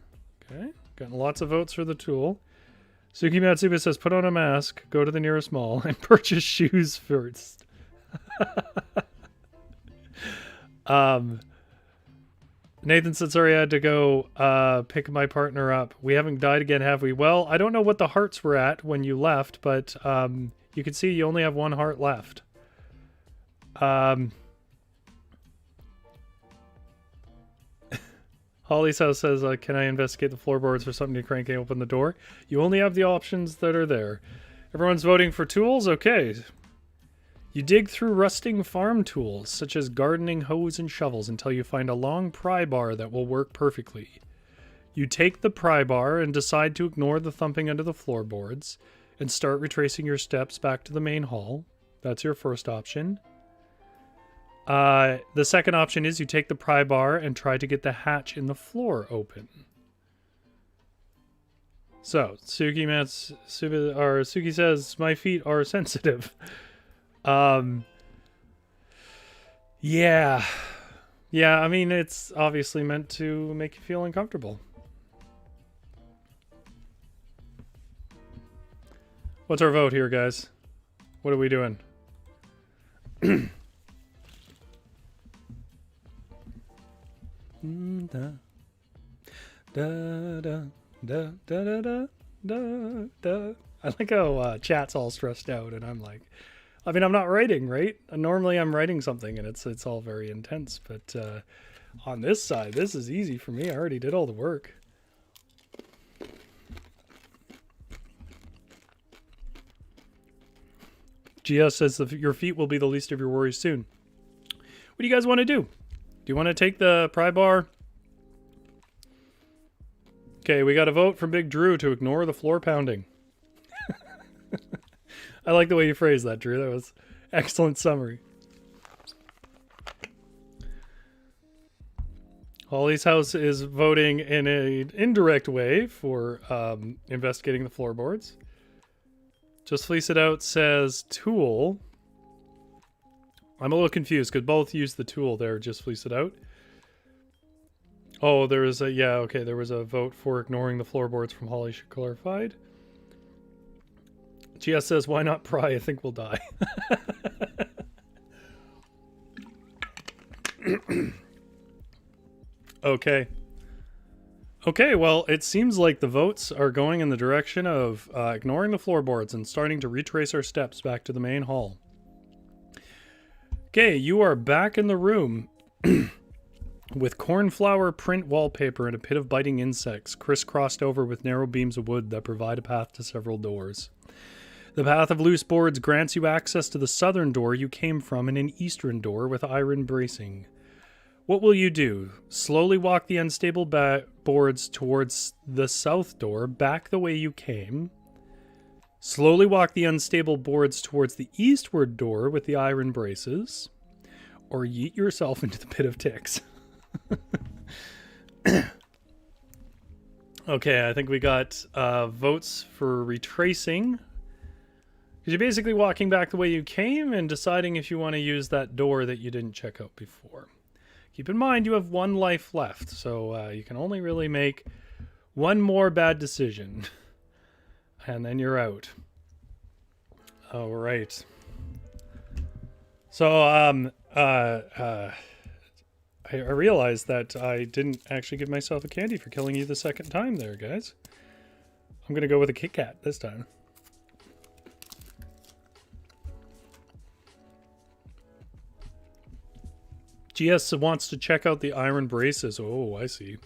Okay, getting lots of votes for the tool. Suki Matsuba says put on a mask, go to the nearest mall, and purchase shoes first. Nathan said, sorry, I had to go pick my partner up. We haven't died again, have we? Well, I don't know what the hearts were at when you left, but you can see you only have one heart left. Holly's house says, can I investigate the floorboards for something to crank open the door? You only have the options that are there. Everyone's voting for tools? Okay. You dig through rusting farm tools, such as gardening hoes and shovels, until you find a long pry bar that will work perfectly. You take the pry bar and decide to ignore the thumping under the floorboards and start retracing your steps back to the main hall. That's your first option. The second option is you take the pry bar and try to get the hatch in the floor open. So, Suki says, my feet are sensitive. Yeah, I mean, it's obviously meant to make you feel uncomfortable. What's our vote here, guys? What are we doing? Da, da, da, da, da, da, da, da. I like how chat's all stressed out, and I'm like, I mean, I'm not writing, right? Normally I'm writing something, and it's all very intense. But on this side, this is easy for me. I already did all the work. GS says your feet will be the least of your worries soon. What do you guys want to do? Do you want to take the pry bar? Okay, we got a vote from Big Drew to ignore the floor pounding. I like the way you phrased that, Drew. That was excellent summary. Holly's house is voting in an indirect way for investigating the floorboards. Just Fleece It Out says tool. I'm a little confused because both use the tool there. Just Fleece It Out. Oh, there was a, yeah, okay, there was a vote for ignoring the floorboards from Holly Should Clarified. GS says, why not pry? I think we'll die. Okay. Okay, well, it seems like the votes are going in the direction of ignoring the floorboards and starting to retrace our steps back to the main hall. Okay, you are back in the room with cornflower print wallpaper and a pit of biting insects crisscrossed over with narrow beams of wood that provide a path to several doors. The path of loose boards grants you access to the southern door you came from and an eastern door with iron bracing. What will you do? Slowly walk the unstable boards towards the south door, back the way you came. Slowly walk the unstable boards towards the eastward door with the iron braces. Or yeet yourself into the pit of ticks. Okay, I think we got votes for retracing. Because you're basically walking back the way you came and deciding if you want to use that door that you didn't check out before. Keep in mind you have 1 life left, so you can only really make 1 more bad decision. And then you're out. All right. So, I realized that I didn't actually give myself a candy for killing you the second time there, guys. I'm going to go with a Kit Kat this time. GS wants to check out the iron braces. Oh, I see.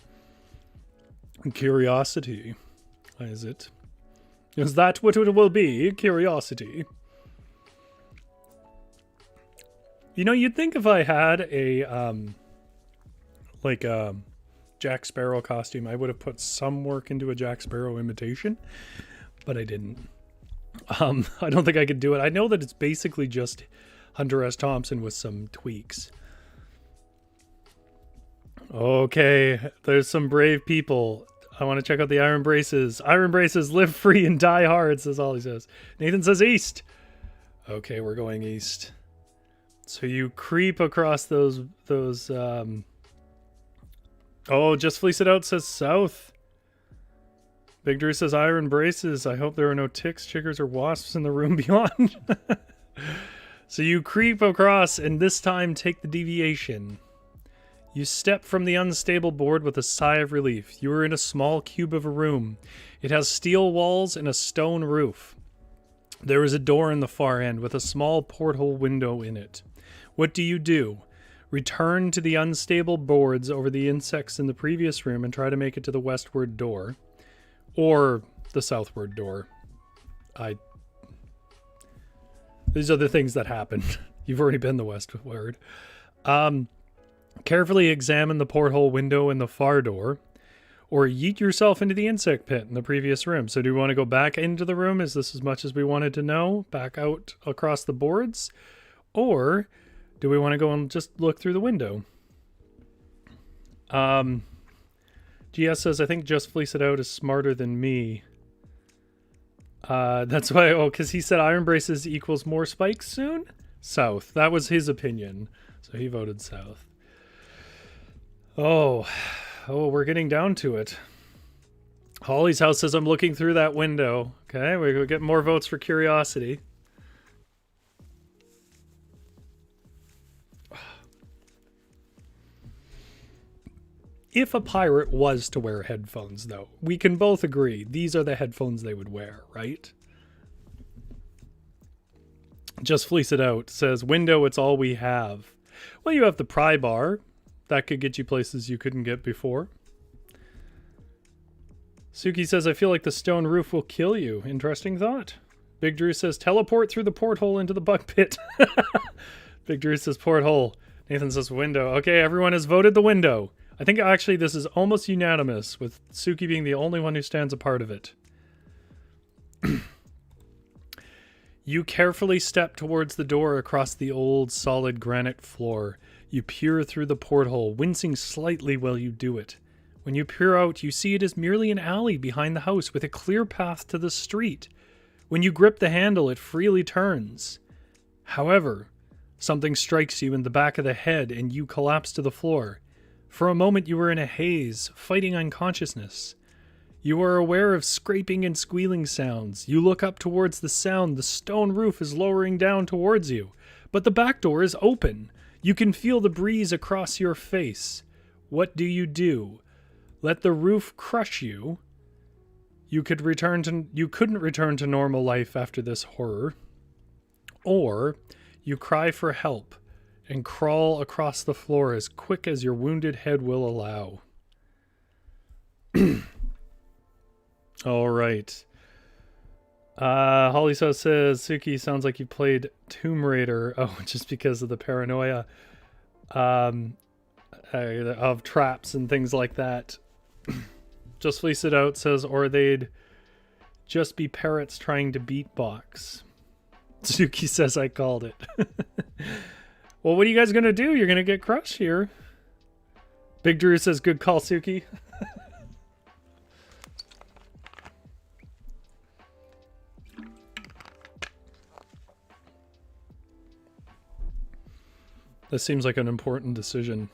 Curiosity. Is it? Is that what it will be? Curiosity. You know, you'd think if I had a, Jack Sparrow costume, I would have put some work into a Jack Sparrow imitation, but I didn't. I don't think I could do it. I know that it's basically just Hunter S. Thompson with some tweaks. Okay, there's some brave people. I want to check out the iron braces. Iron braces, live free and die hard, says all he says. Nathan says east. Okay, we're going east. So you creep across those oh, Just Fleece It Out says south. Big Drew says iron braces. I hope there are no ticks, chiggers, or wasps in the room beyond. So you creep across and this time take the deviation. You step from the unstable board with a sigh of relief. You are in a small cube of a room. It has steel walls and a stone roof. There is a door in the far end with a small porthole window in it. What do? Return to the unstable boards over the insects in the previous room and try to make it to the westward door. Or the southward door. These are the things that happen. You've already been the westward. Carefully examine the porthole window in the far door, or yeet yourself into the insect pit in the previous room. So do we want to go back into the room? Is this as much as we wanted to know? Back out across the boards? Or do we want to go and just look through the window? GS says, I think Just Fleece It Out is smarter than me. That's why, because he said iron braces equals more spikes soon? South. That was his opinion. So he voted south. Oh, we're getting down to it. Holly's house says I'm looking through that window. Okay, we're getting more votes for curiosity. If a pirate was to wear headphones, though, we can both agree these are the headphones they would wear, right? Just Fleece It Out says, window, it's all we have. Well, you have the pry bar. That could get you places you couldn't get before. Suki says, I feel like the stone roof will kill you. Interesting thought. Big Drew says, teleport through the porthole into the bug pit. Big Drew says, porthole. Nathan says, window. Okay, everyone has voted the window. I think actually this is almost unanimous, with Suki being the only one who stands a part of it. You carefully step towards the door across the old solid granite floor. You peer through the porthole, wincing slightly while you do it. When you peer out, you see it is merely an alley behind the house with a clear path to the street. When you grip the handle, it freely turns. However, something strikes you in the back of the head and you collapse to the floor. For a moment you were in a haze, fighting unconsciousness. You are aware of scraping and squealing sounds. You look up towards the sound. The stone roof is lowering down towards you. But the back door is open. You can feel the breeze across your face. What do? Let the roof crush you. You couldn't return to normal life after this horror. Or you cry for help and crawl across the floor as quick as your wounded head will allow. All right. Holly says, Suki, sounds like you played Tomb Raider. Oh, just because of the paranoia of traps and things like that. Just Fleece It Out says, or they'd just be parrots trying to beatbox. Suki says, I called it. Well, what are you guys going to do? You're going to get crushed here. Big Drew says, good call, Suki. This seems like an important decision.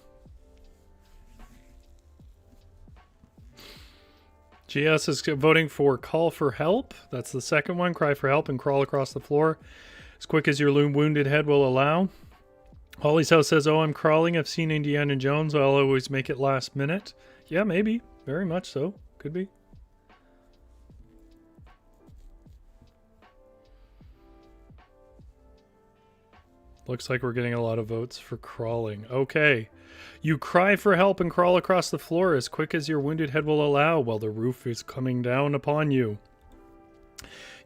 GS is voting for call for help. That's the second one. Cry for help and crawl across the floor as quick as your wounded head will allow. Holly's House says, oh, I'm crawling. I've seen Indiana Jones. I'll always make it last minute. Yeah, maybe. Very much so. Could be. Looks like we're getting a lot of votes for crawling. Okay. You cry for help and crawl across the floor as quick as your wounded head will allow while the roof is coming down upon you.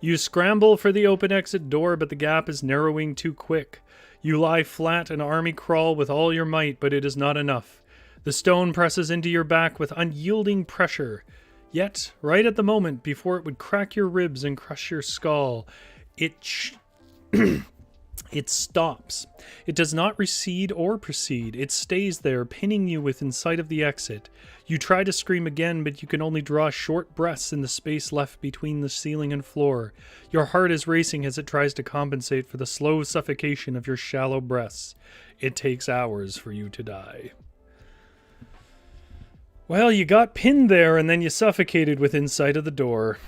You scramble for the open exit door, but the gap is narrowing too quick. You lie flat and army crawl with all your might, but it is not enough. The stone presses into your back with unyielding pressure. Yet, right at the moment before it would crack your ribs and crush your skull, it stops. It does not recede or proceed. It stays there, pinning you within sight of the exit. You try to scream again, but you can only draw short breaths in the space left between the ceiling and floor. Your heart is racing as it tries to compensate for the slow suffocation of your shallow breaths. It takes hours for you to die. Well, you got pinned there and then you suffocated within sight of the door.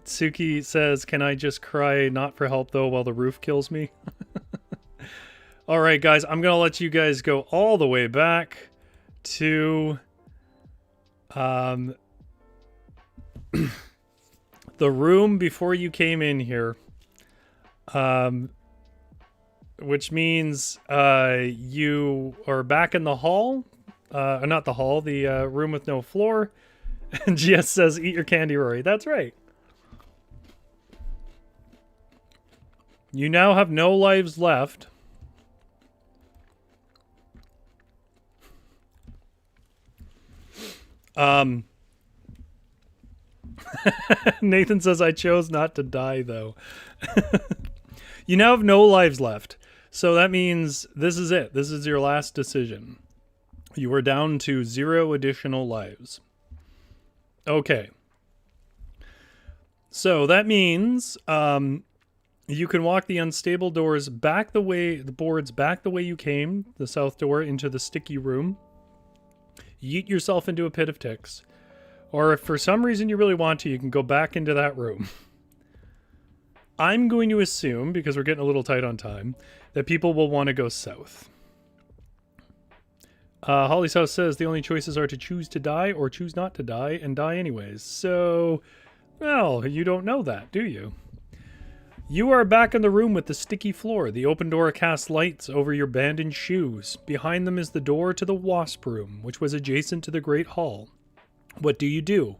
Suki says, can I just cry not for help though while the roof kills me? Alright guys, I'm going to let you guys go all the way back to the room before you came in here. Which means you are back in the hall. Not the hall, the room with no floor. And GS says, eat your candy, Rory. That's right. You now have no lives left. Nathan says, I chose not to die, though. You now have no lives left. So that means this is it. This is your last decision. You are down to 0 additional lives. Okay. So that means you can walk the unstable doors back the boards back the way you came, the south door, into the sticky room. Yeet yourself into a pit of ticks. Or if for some reason you really want to, you can go back into that room. I'm going to assume, because we're getting a little tight on time, that people will want to go south. Holly's House says the only choices are to choose to die or choose not to die and die anyways. So, well, you don't know that, do you? You are back in the room with the sticky floor. The open door casts lights over your abandoned shoes. Behind them is the door to the wasp room, which was adjacent to the Great Hall. What do?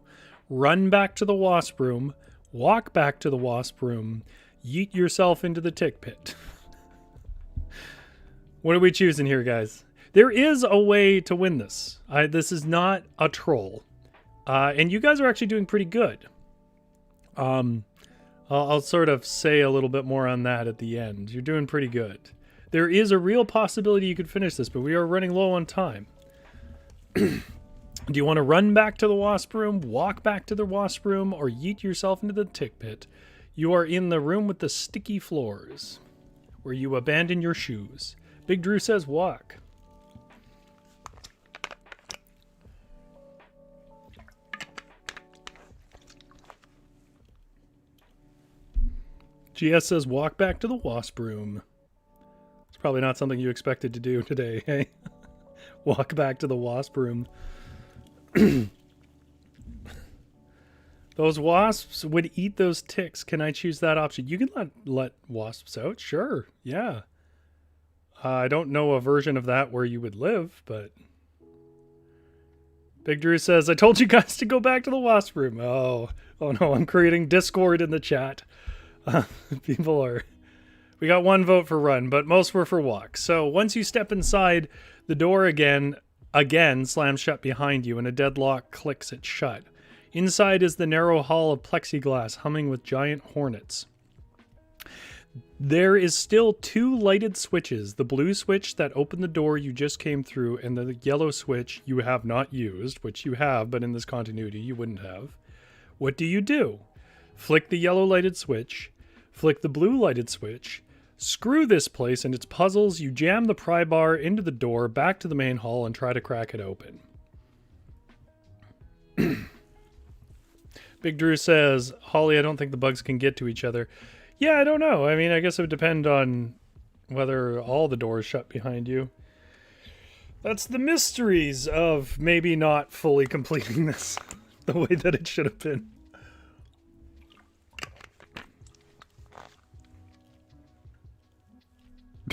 Run back to the wasp room, walk back to the wasp room, yeet yourself into the tick pit. What are we choosing here, guys? There is a way to win this. This is not a troll. And you guys are actually doing pretty good. I'll sort of say a little bit more on that at the end. You're doing pretty good. There is a real possibility you could finish this, but we are running low on time. Do you want to run back to the wasp room, walk back to the wasp room, or yeet yourself into the tick pit? You are in the room with the sticky floors, where you abandon your shoes. Big Drew says walk. GS says walk back to the wasp room. It's probably not something you expected to do today, hey? Walk back to the wasp room. Those wasps would eat those ticks. Can I choose that option? You can let wasps out. Sure. Yeah. I don't know a version of that where you would live, but... Big Drew says, I told you guys to go back to the wasp room. Oh no, I'm creating Discord in the chat. People are... We got one vote for run, but most were for walk. So once you step inside, the door again slams shut behind you, and a deadlock clicks it shut. Inside is the narrow hall of plexiglass humming with giant hornets. There is still 2 lighted switches, the blue switch that opened the door you just came through, and the yellow switch you have not used, which you have, but in this continuity you wouldn't have. What do? Flick the yellow lighted switch, flick the blue lighted switch, screw this place and its puzzles, you jam the pry bar into the door, back to the main hall, and try to crack it open. Big Drew says, Holly, I don't think the bugs can get to each other. Yeah, I don't know. I mean, I guess it would depend on whether all the doors shut behind you. That's the mysteries of maybe not fully completing this the way that it should have been.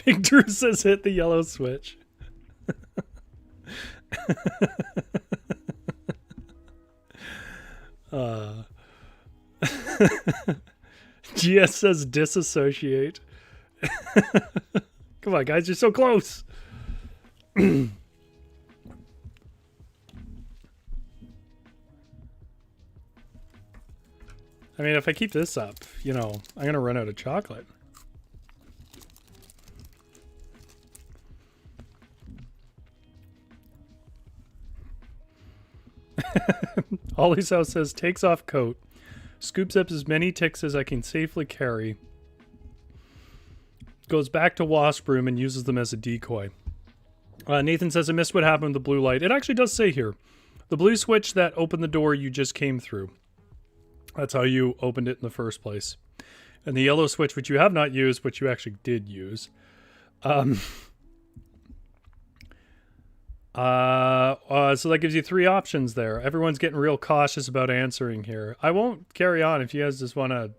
Big Drew says hit the yellow switch. GS says disassociate. Come on, guys, you're so close. I mean, if I keep this up, you know, I'm gonna run out of chocolate. Holly's house says takes off coat, scoops up as many ticks as I can safely carry, goes back to wasp room and uses them as a decoy. Nathan says I missed what happened with the blue light. It actually does say here, the blue switch that opened the door you just came through. That's how you opened it in the first place. And the yellow switch, which you have not used, which you actually did use. So that gives you 3 options there. Everyone's getting real cautious about answering here. I won't carry on if you guys just want to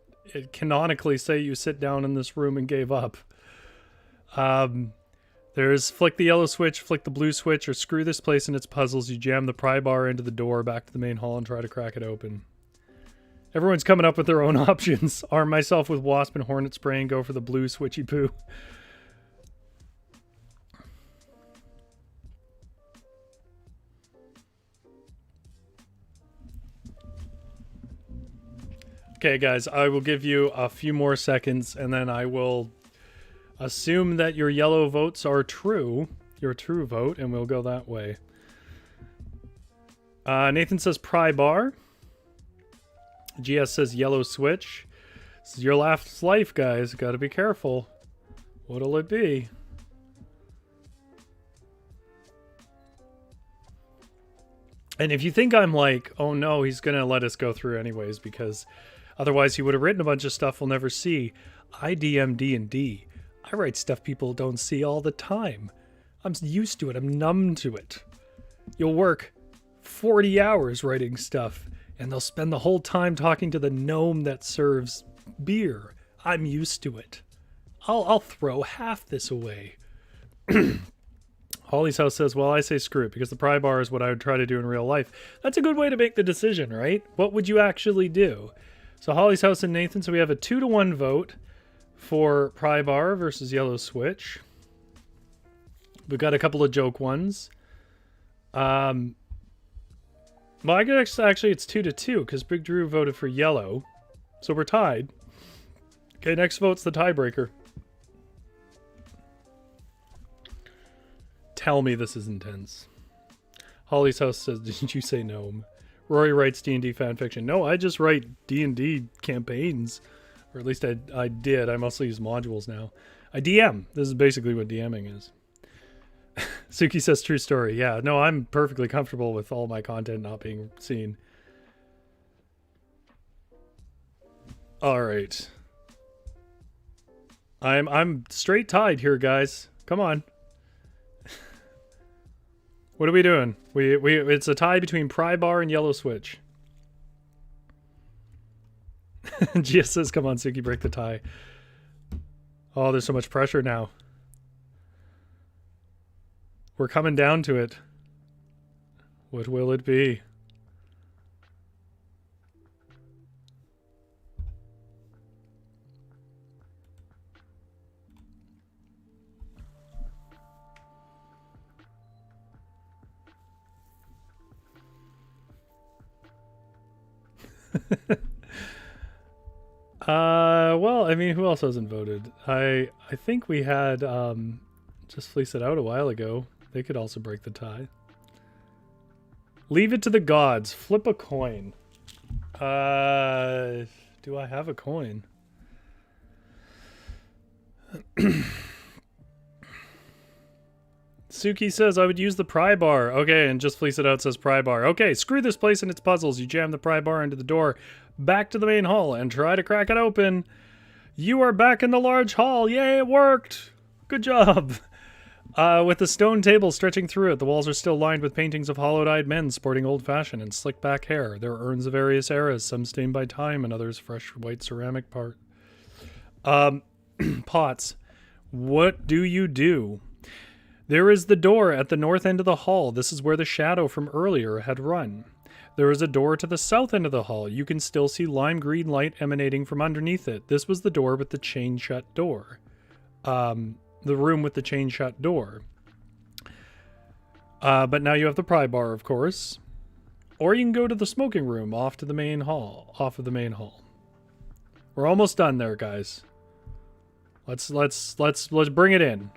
canonically say you sit down in this room and gave up. There's flick the yellow switch, flick the blue switch, or screw this place and its puzzles. You jam the pry bar into the door, back to the main hall, and try to crack it open. Everyone's coming up with their own options. Arm myself with wasp and hornet spray and go for the blue switchy poo. Okay, guys, I will give you a few more seconds, and then I will assume that your yellow votes are true, your true vote, and we'll go that way. Nathan says pry bar. GS says yellow switch. This is your last life, guys. Got to be careful. What'll it be? And if you think I'm like, oh no, he's going to let us go through anyways, because otherwise he would have written a bunch of stuff we'll never see. I DM D&D. I write stuff people don't see all the time. I'm used to it. I'm numb to it. You'll work 40 hours writing stuff, and they'll spend the whole time talking to the gnome that serves beer. I'm used to it. I'll throw half this away. Holly's house says, well, I say screw it, because the pry bar is what I would try to do in real life. That's a good way to make the decision, right? What would you actually do? So Holly's house and Nathan, so we have a 2-to-1 vote for pry bar versus yellow switch. We've got a couple of joke ones. Well, I guess actually it's 2-to-2, because Big Drew voted for yellow. So we're tied. Okay, next vote's the tiebreaker. Tell me this is intense. Holly's House says, didn't you say gnome? Rory writes D&D fanfiction. No, I just write D&D campaigns. Or at least I did. I mostly use modules now. I DM. This is basically what DMing is. Suki says, true story. Yeah, no, I'm perfectly comfortable with all my content not being seen. All right. I'm straight tied here, guys. Come on. What are we doing? It's a tie between Pry Bar and Yellow Switch. Gia says, come on, Suki, break the tie. Oh, there's so much pressure now. We're coming down to it. What will it be? Well, I mean, who else hasn't voted? I think we had Just Fleece It Out a while ago. They could also break the tie. Leave it to the gods. Flip a coin. Do I have a coin? Suki says, I would use the pry bar. Okay, and Just Fleece It Out says pry bar. Okay, screw this place and its puzzles. You jam the pry bar into the door, back to the main hall, and try to crack it open. You are back in the large hall. Yay, it worked. Good job. With a stone table stretching through it, the walls are still lined with paintings of hollowed-eyed men sporting old-fashioned and slick-back hair. There are urns of various eras, some stained by time and others fresh white ceramic pots. What do you do? There is the door at the north end of the hall. This is where the shadow from earlier had run. There is a door to the south end of the hall. You can still see lime green light emanating from underneath it. This was the door with the chain-shut door. The room with the chain-shut door. But now you have the pry bar, of course. Or you can go to the smoking room off of the main hall. We're almost done there, guys. Let's bring it in.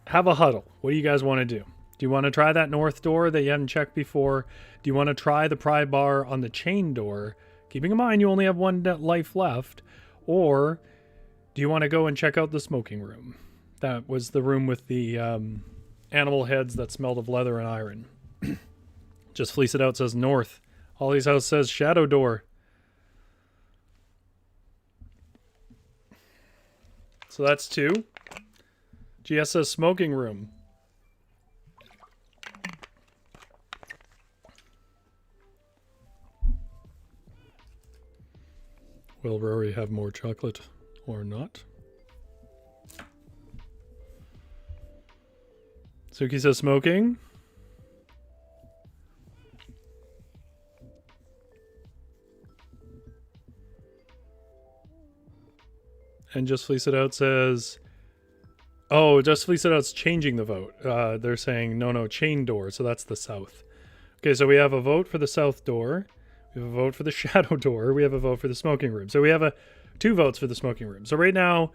Have a huddle. What do you guys want to do? Do you want to try that north door that you haven't checked before? Do you want to try the pry bar on the chain door, keeping in mind you only have one life left? Or do you want to go and check out the smoking room? That was the room with the animal heads that smelled of leather and iron. Just Fleece It Out says north. Holly's House says shadow door. So that's 2. GS says smoking room. Will Rory have more chocolate or not? Suki says smoking. And Just Fleece It Out says... Oh, Just Fleece It Out's changing the vote. They're saying, no, chain door, so that's the south. Okay, so we have a vote for the south door. We have a vote for the shadow door. We have a vote for the smoking room. So we have 2 votes for the smoking room. So right now,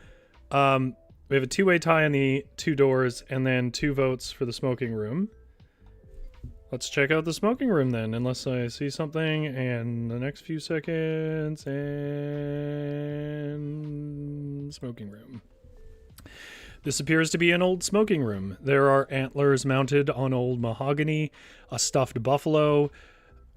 we have a 2-way tie on the 2 doors, and then 2 votes for the smoking room. Let's check out the smoking room then, unless I see something in the next few seconds. And smoking room. This appears to be an old smoking room. There are antlers mounted on old mahogany, a stuffed buffalo,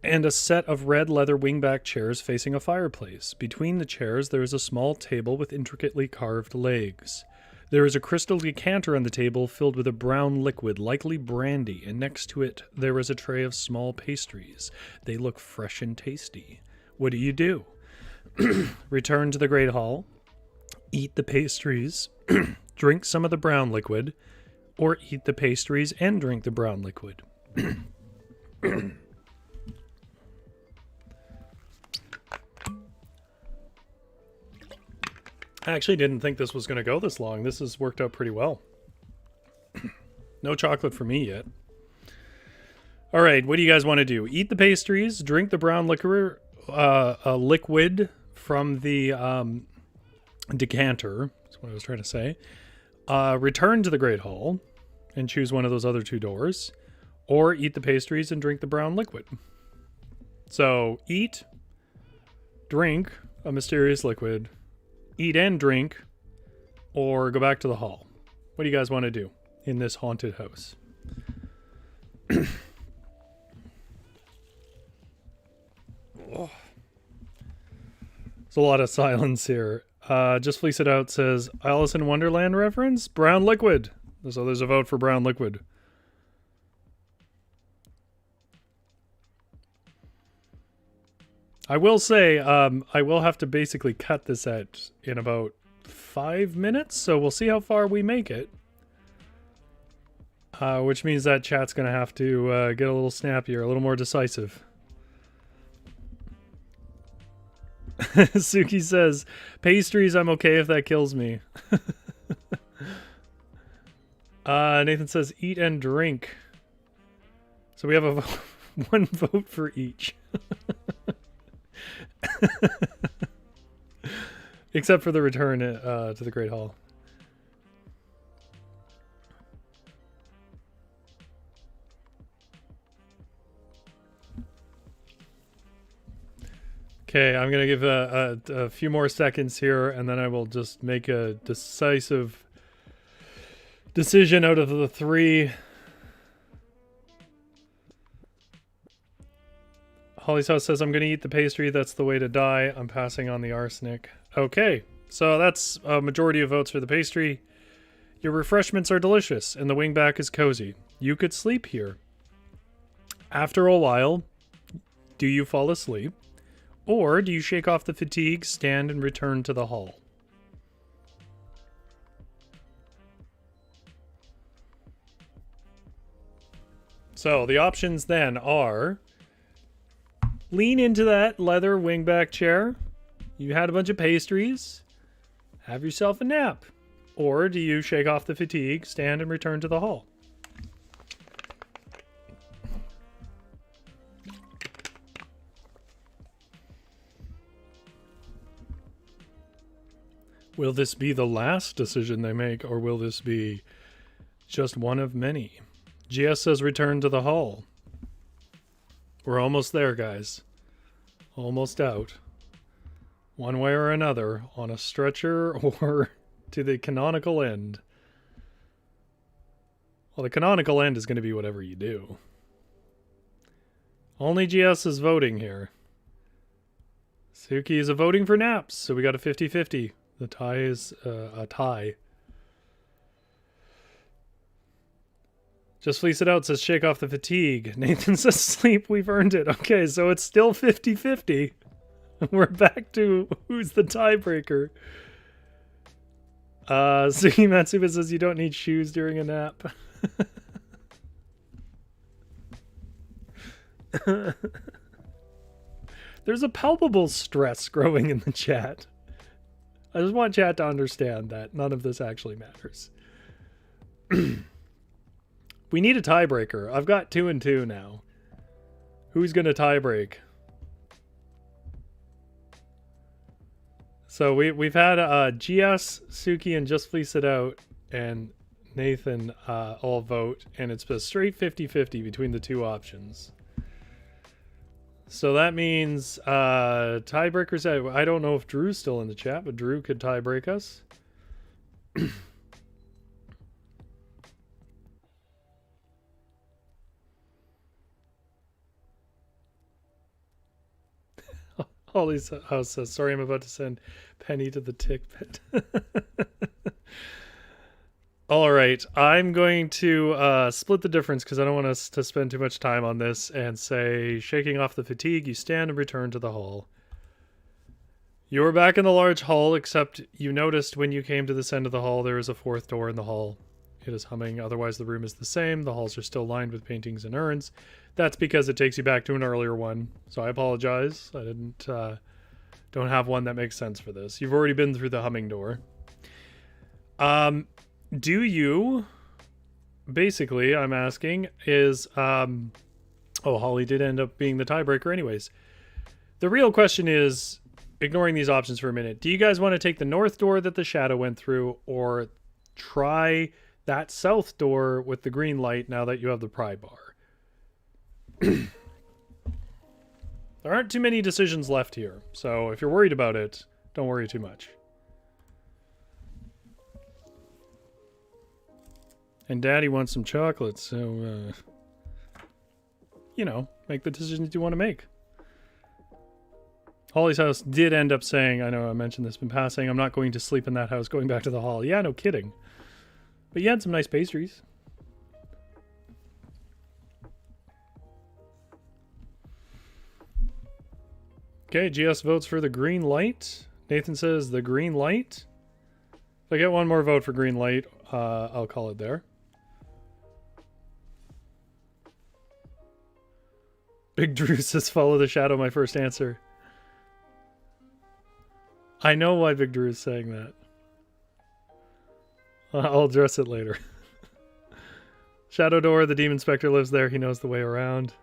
and a set of red leather wingback chairs facing a fireplace. Between the chairs, there is a small table with intricately carved legs. There is a crystal decanter on the table filled with a brown liquid, likely brandy, and next to it there is a tray of small pastries. They look fresh and tasty. What do? Return to the Great Hall, eat the pastries, drink some of the brown liquid, or eat the pastries and drink the brown liquid. I actually didn't think this was going to go this long. This has worked out pretty well. No chocolate for me yet. All right, what do you guys want to do? Eat the pastries, drink the brown liquor, liquid from the decanter. That's what I was trying to say. Return to the Great Hall and choose one of those other 2 doors. or eat the pastries and drink the brown liquid. So eat, drink a mysterious liquid, eat and drink, or go back to the hall. What do you guys want to do in this haunted house? Oh. There's a lot of silence here. Just Fleece It Out says, Alice in Wonderland reference? Brown liquid. So there's a vote for brown liquid. I will say, I will have to basically cut this in about 5 minutes, so we'll see how far we make it. Which means that chat's going to have to get a little snappier, a little more decisive. Suki says, pastries, I'm okay if that kills me. Nathan says, eat and drink. So we have one vote for each. Except for the return to the Great Hall. Okay, I'm going to give a few more seconds here, and then I will just make a decisive decision out of the 3. Holly's House says, I'm going to eat the pastry. That's the way to die. I'm passing on the arsenic. Okay, so that's a majority of votes for the pastry. Your refreshments are delicious, and the wingback is cozy. You could sleep here. After a while, do you fall asleep? Or do you shake off the fatigue, stand, and return to the hall? So the options then are lean into that leather wingback chair. You had a bunch of pastries. Have yourself a nap. Or do you shake off the fatigue, stand, and return to the hall? Will this be the last decision they make, or will this be just one of many? GS says return to the hall. We're almost there, guys. Almost out. One way or another, on a stretcher or to the canonical end. Well, the canonical end is going to be whatever you do. Only GS is voting here. Suki is voting for naps, so we got a 50-50. The tie is a tie. Just Fleece It Out says shake off the fatigue. Nathan says sleep, we've earned it. Okay, so it's still 50-50. We're back to who's the tiebreaker. Suki Matsuba says you don't need shoes during a nap. There's a palpable stress growing in the chat. I just want chat to understand that none of this actually matters. We need a tiebreaker. I've got 2 and 2 now. Who's going to tiebreak? So we've had GS, Suki, and Just Fleece It Out, and Nathan all vote, and it's a straight 50-50 between the 2 options. So that means tiebreakers. I don't know if Drew's still in the chat, but Drew could tiebreak us. Holly's House says, sorry, I'm about to send Penny to the tick pit. All right, I'm going to split the difference because I don't want us to spend too much time on this and say, shaking off the fatigue, you stand and return to the hall. You are back in the large hall, except you noticed when you came to this end of the hall, there is a 4th door in the hall. It is humming, otherwise the room is the same. The halls are still lined with paintings and urns. That's because it takes you back to an earlier one. So I apologize. I don't have one that makes sense for this. You've already been through the humming door. Do you, basically, I'm asking, is, oh, Holly did end up being the tiebreaker anyways. The real question is, ignoring these options for a minute, do you guys want to take the north door that the shadow went through, or try that south door with the green light now that you have the pry bar? There aren't too many decisions left here, so if you're worried about it, don't worry too much. And Daddy wants some chocolate, so, you know, make the decisions you want to make. Holly's house did end up saying, I know I mentioned this in passing, I'm not going to sleep in that house, going back to the hall. Yeah, no kidding. But you had some nice pastries. Okay, GS votes for the green light. Nathan says the green light. If I get one more vote for green light, I'll call it there. Big Drew says follow the shadow, my first answer. I know why Big Drew is saying that. I'll address it later. Shadow door, the demon specter lives there. He knows the way around.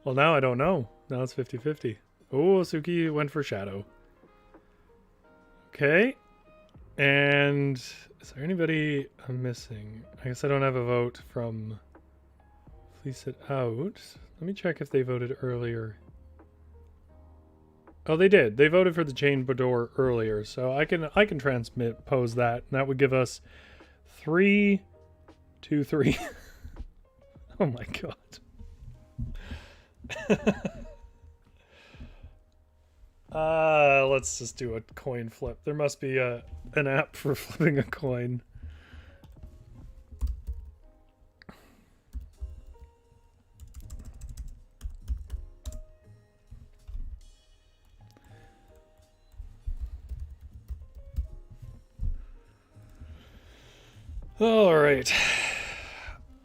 Well, now I don't know. Now it's 50-50. Oh, Suki went for shadow. Okay. And is there anybody I'm missing? I guess I don't have a vote from Fleece It Out. Let me check if they voted earlier. Oh, they did. They voted for the chain door earlier, so I can pose that, and that would give us 3, 2, 3. Oh my god. Let's just do a coin flip. There must be an app for flipping a coin. All right.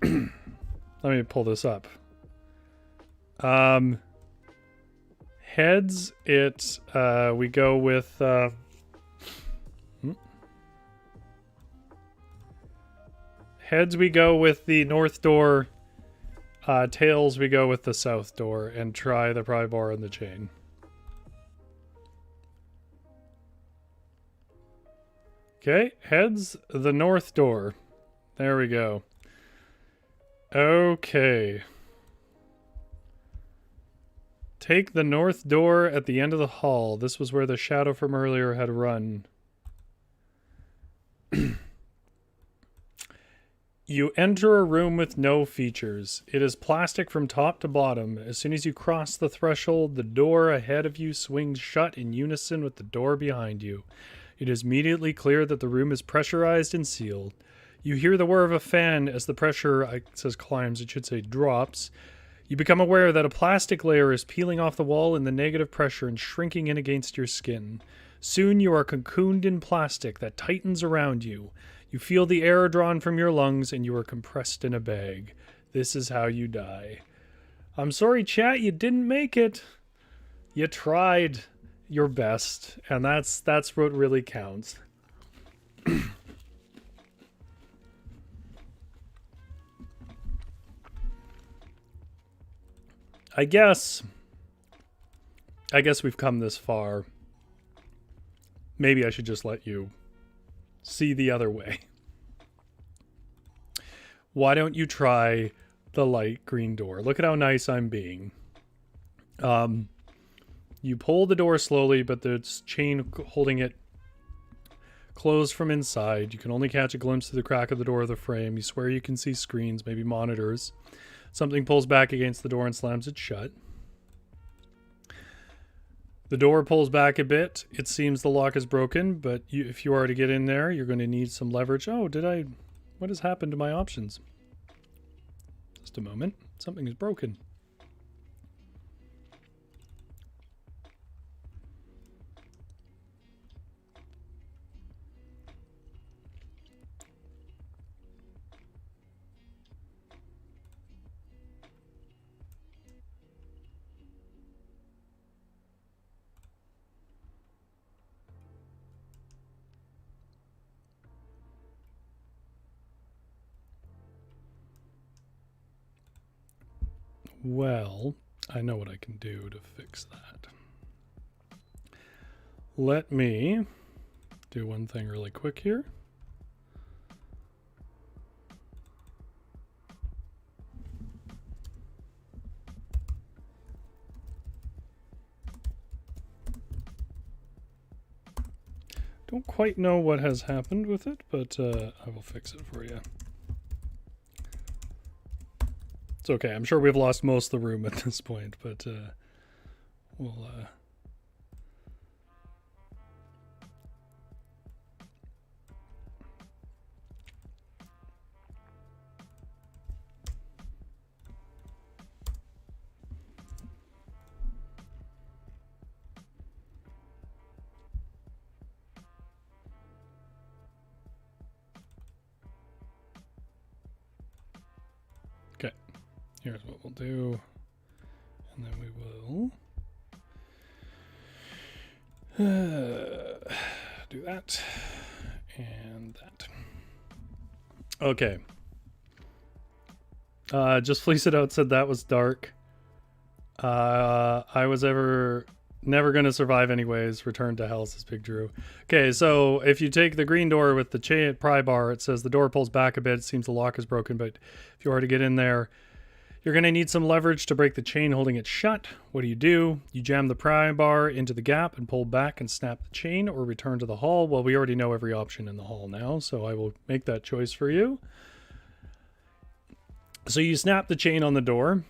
Let me pull this up. Heads, we go with, heads, we go with the north door. Tails, we go with the south door and try the pry bar and the chain. Okay, heads, the north door. There we go. Okay. Take the north door at the end of the hall. This was where the shadow from earlier had run. You enter a room with no features. It is plastic from top to bottom. As soon as you cross the threshold, the door ahead of you swings shut in unison with the door behind you. It is immediately clear that the room is pressurized and sealed. You hear the whir of a fan as the pressure, it says climbs, it should say drops. You become aware that a plastic layer is peeling off the wall in the negative pressure and shrinking in against your skin. Soon you are cocooned in plastic that tightens around you. You feel the air drawn from your lungs and you are compressed in a bag. This is how you die. I'm sorry, chat, you didn't make it. You tried your best, and that's what really counts. I guess we've come this far. Maybe I should just let you see the other way. Why don't you try the light green door? Look at how nice I'm being. You pull the door slowly, but there's chain holding it closed from inside. You can only catch a glimpse through the crack of the door of the frame. You swear you can see screens, maybe monitors. Something pulls back against the door and slams it shut. The door pulls back a bit. It seems the lock is broken, but if you are to get in there, you're going to need some leverage. Oh, what has happened to my options? Just a moment. Something is broken. Well, I know what I can do to fix that. Let me do one thing really quick here. Don't quite know what has happened with it, but I will fix it for you. It's okay. I'm sure we've lost most of the room at this point, but we'll... Okay, here's what we'll do, and then we will do that and that. Okay. Just Fleece It Out said that was dark. I was never going to survive anyways. Return to hell, says Big Drew. Okay, so if you take the green door with the chain pry bar, it says the door pulls back a bit. It seems the lock is broken, but if you are to get in there, you're going to need some leverage to break the chain holding it shut. What do? You jam the pry bar into the gap and pull back and snap the chain, or return to the hall. Well, we already know every option in the hall now, so I will make that choice for you. So you snap the chain on the door.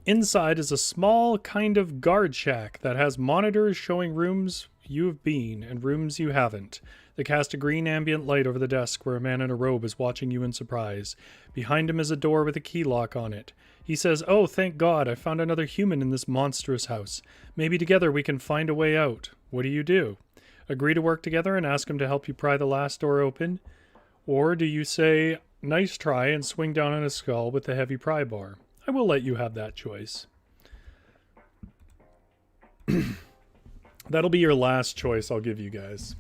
Inside is a small kind of guard shack that has monitors showing rooms you have been and rooms you haven't. They cast a green ambient light over the desk where a man in a robe is watching you in surprise. Behind him is a door with a key lock on it. He says, "Oh, thank God, I found another human in this monstrous house. Maybe together we can find a way out." What do? Agree to work together and ask him to help you pry the last door open? Or do you say, "Nice try," and swing down on his skull with the heavy pry bar? I will let you have that choice. That'll be your last choice I'll give you guys.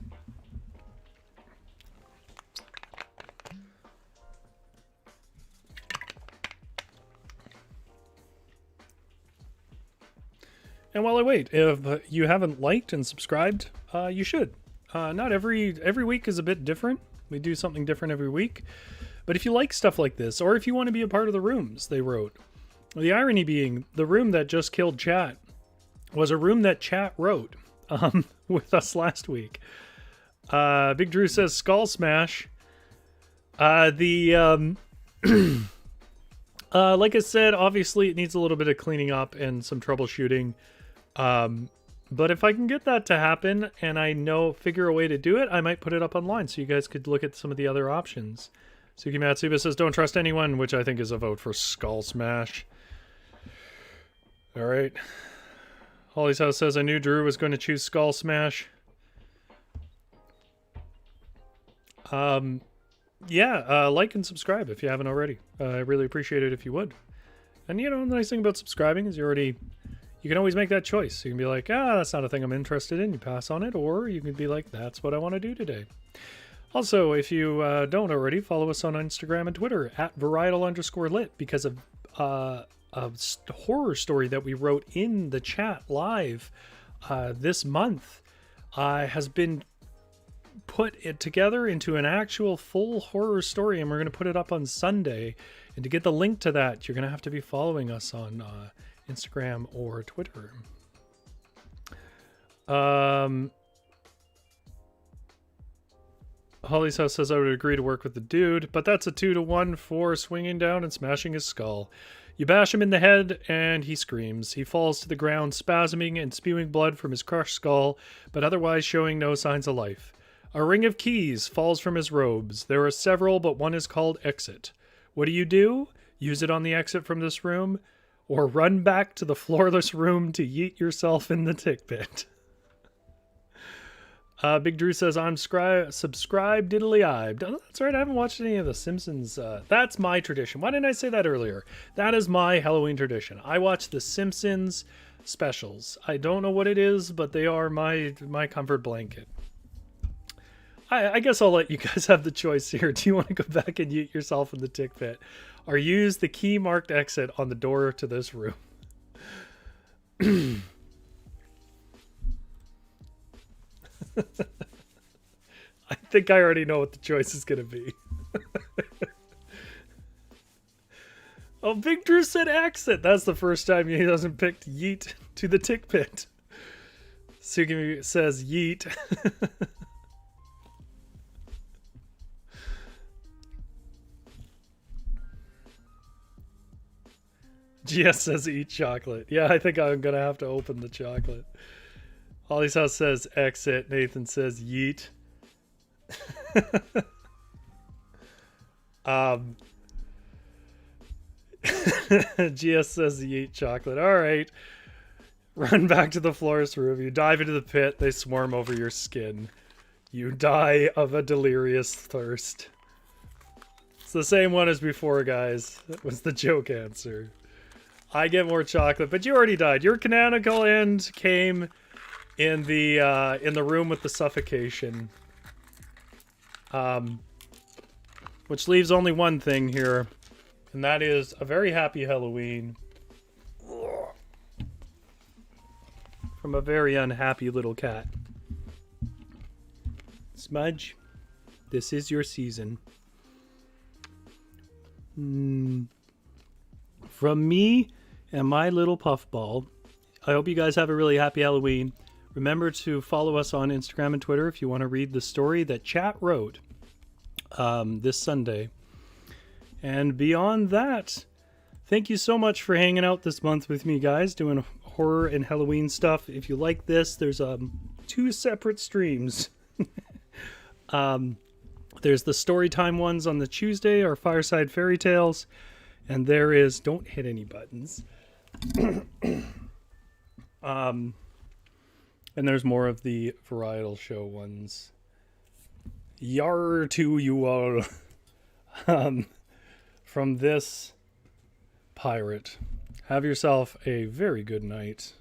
And while I wait, if you haven't liked and subscribed, you should. Not every week is a bit different. We do something different every week. But if you like stuff like this, or if you want to be a part of the rooms they wrote, the irony being, the room that just killed chat was a room that chat wrote with us last week. Big Drew says Skull Smash. Like I said, obviously it needs a little bit of cleaning up and some troubleshooting. But if I can get that to happen and I figure a way to do it, I might put it up online so you guys could look at some of the other options. Suki Matsuba says, "Don't trust anyone," which I think is a vote for Skull Smash. All right. Holly's House says, "I knew Drew was going to choose Skull Smash." Yeah, like and subscribe if you haven't already. I really appreciate it if you would. And the nice thing about subscribing is you can always make that choice. You can be like, that's not a thing I'm interested in. You pass on it, or you can be like, that's what I want to do today. Also, if you don't already, follow us on Instagram and Twitter at Varietal_lit, because of a horror story that we wrote in the chat live this month has been put it together into an actual full horror story, and we're going to put it up on Sunday. And to get the link to that, you're going to have to be following us on Instagram or Twitter. Holly's House says, "I would agree to work with the dude, but that's a 2-to-1 for swinging down and smashing his skull. You bash him in the head and he screams. He falls to the ground, spasming and spewing blood from his crushed skull, but otherwise showing no signs of life. A ring of keys falls from his robes. There are several, but one is called Exit. What do? Use it on the exit from this room, or run back to the floorless room to yeet yourself in the tick pit." Big Drew says, "I'm subscribed diddly-eyed." Oh, that's right, I haven't watched any of The Simpsons. That's my tradition. Why didn't I say that earlier? That is my Halloween tradition. I watch The Simpsons specials. I don't know what it is, but they are my comfort blanket. I guess I'll let you guys have the choice here. Do you want to go back and yeet yourself in the tick pit, or use the key marked exit on the door to this room? I think I already know what the choice is going to be. Oh, Big Drew said exit. That's the first time he hasn't picked yeet to the tick pit. Sugimi says yeet. GS says eat chocolate. Yeah, I think I'm gonna have to open the chocolate. Holly's house says exit. Nathan says yeet. GS says yeet chocolate. All right. Run back to the florist room. You dive into the pit. They swarm over your skin. You die of a delirious thirst. It's the same one as before, guys. That was the joke answer. I get more chocolate, but you already died. Your canonical end came in the room with the suffocation. Which leaves only one thing here, and that is a very happy Halloween from a very unhappy little cat. Smudge, this is your season. From me and my little puffball, I hope you guys have a really happy Halloween. Remember to follow us on Instagram and Twitter if you want to read the story that chat wrote this Sunday. And beyond that, thank you so much for hanging out this month with me, guys, doing horror and Halloween stuff. If you like this, there's 2 separate streams. There's the Storytime ones on the Tuesday, our Fireside Fairy Tales, and there is, don't hit any buttons. And there's more of the Varietal show ones. Yar to you all. From this pirate. Have yourself a very good night.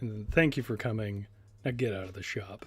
And thank you for coming. Now get out of the shop.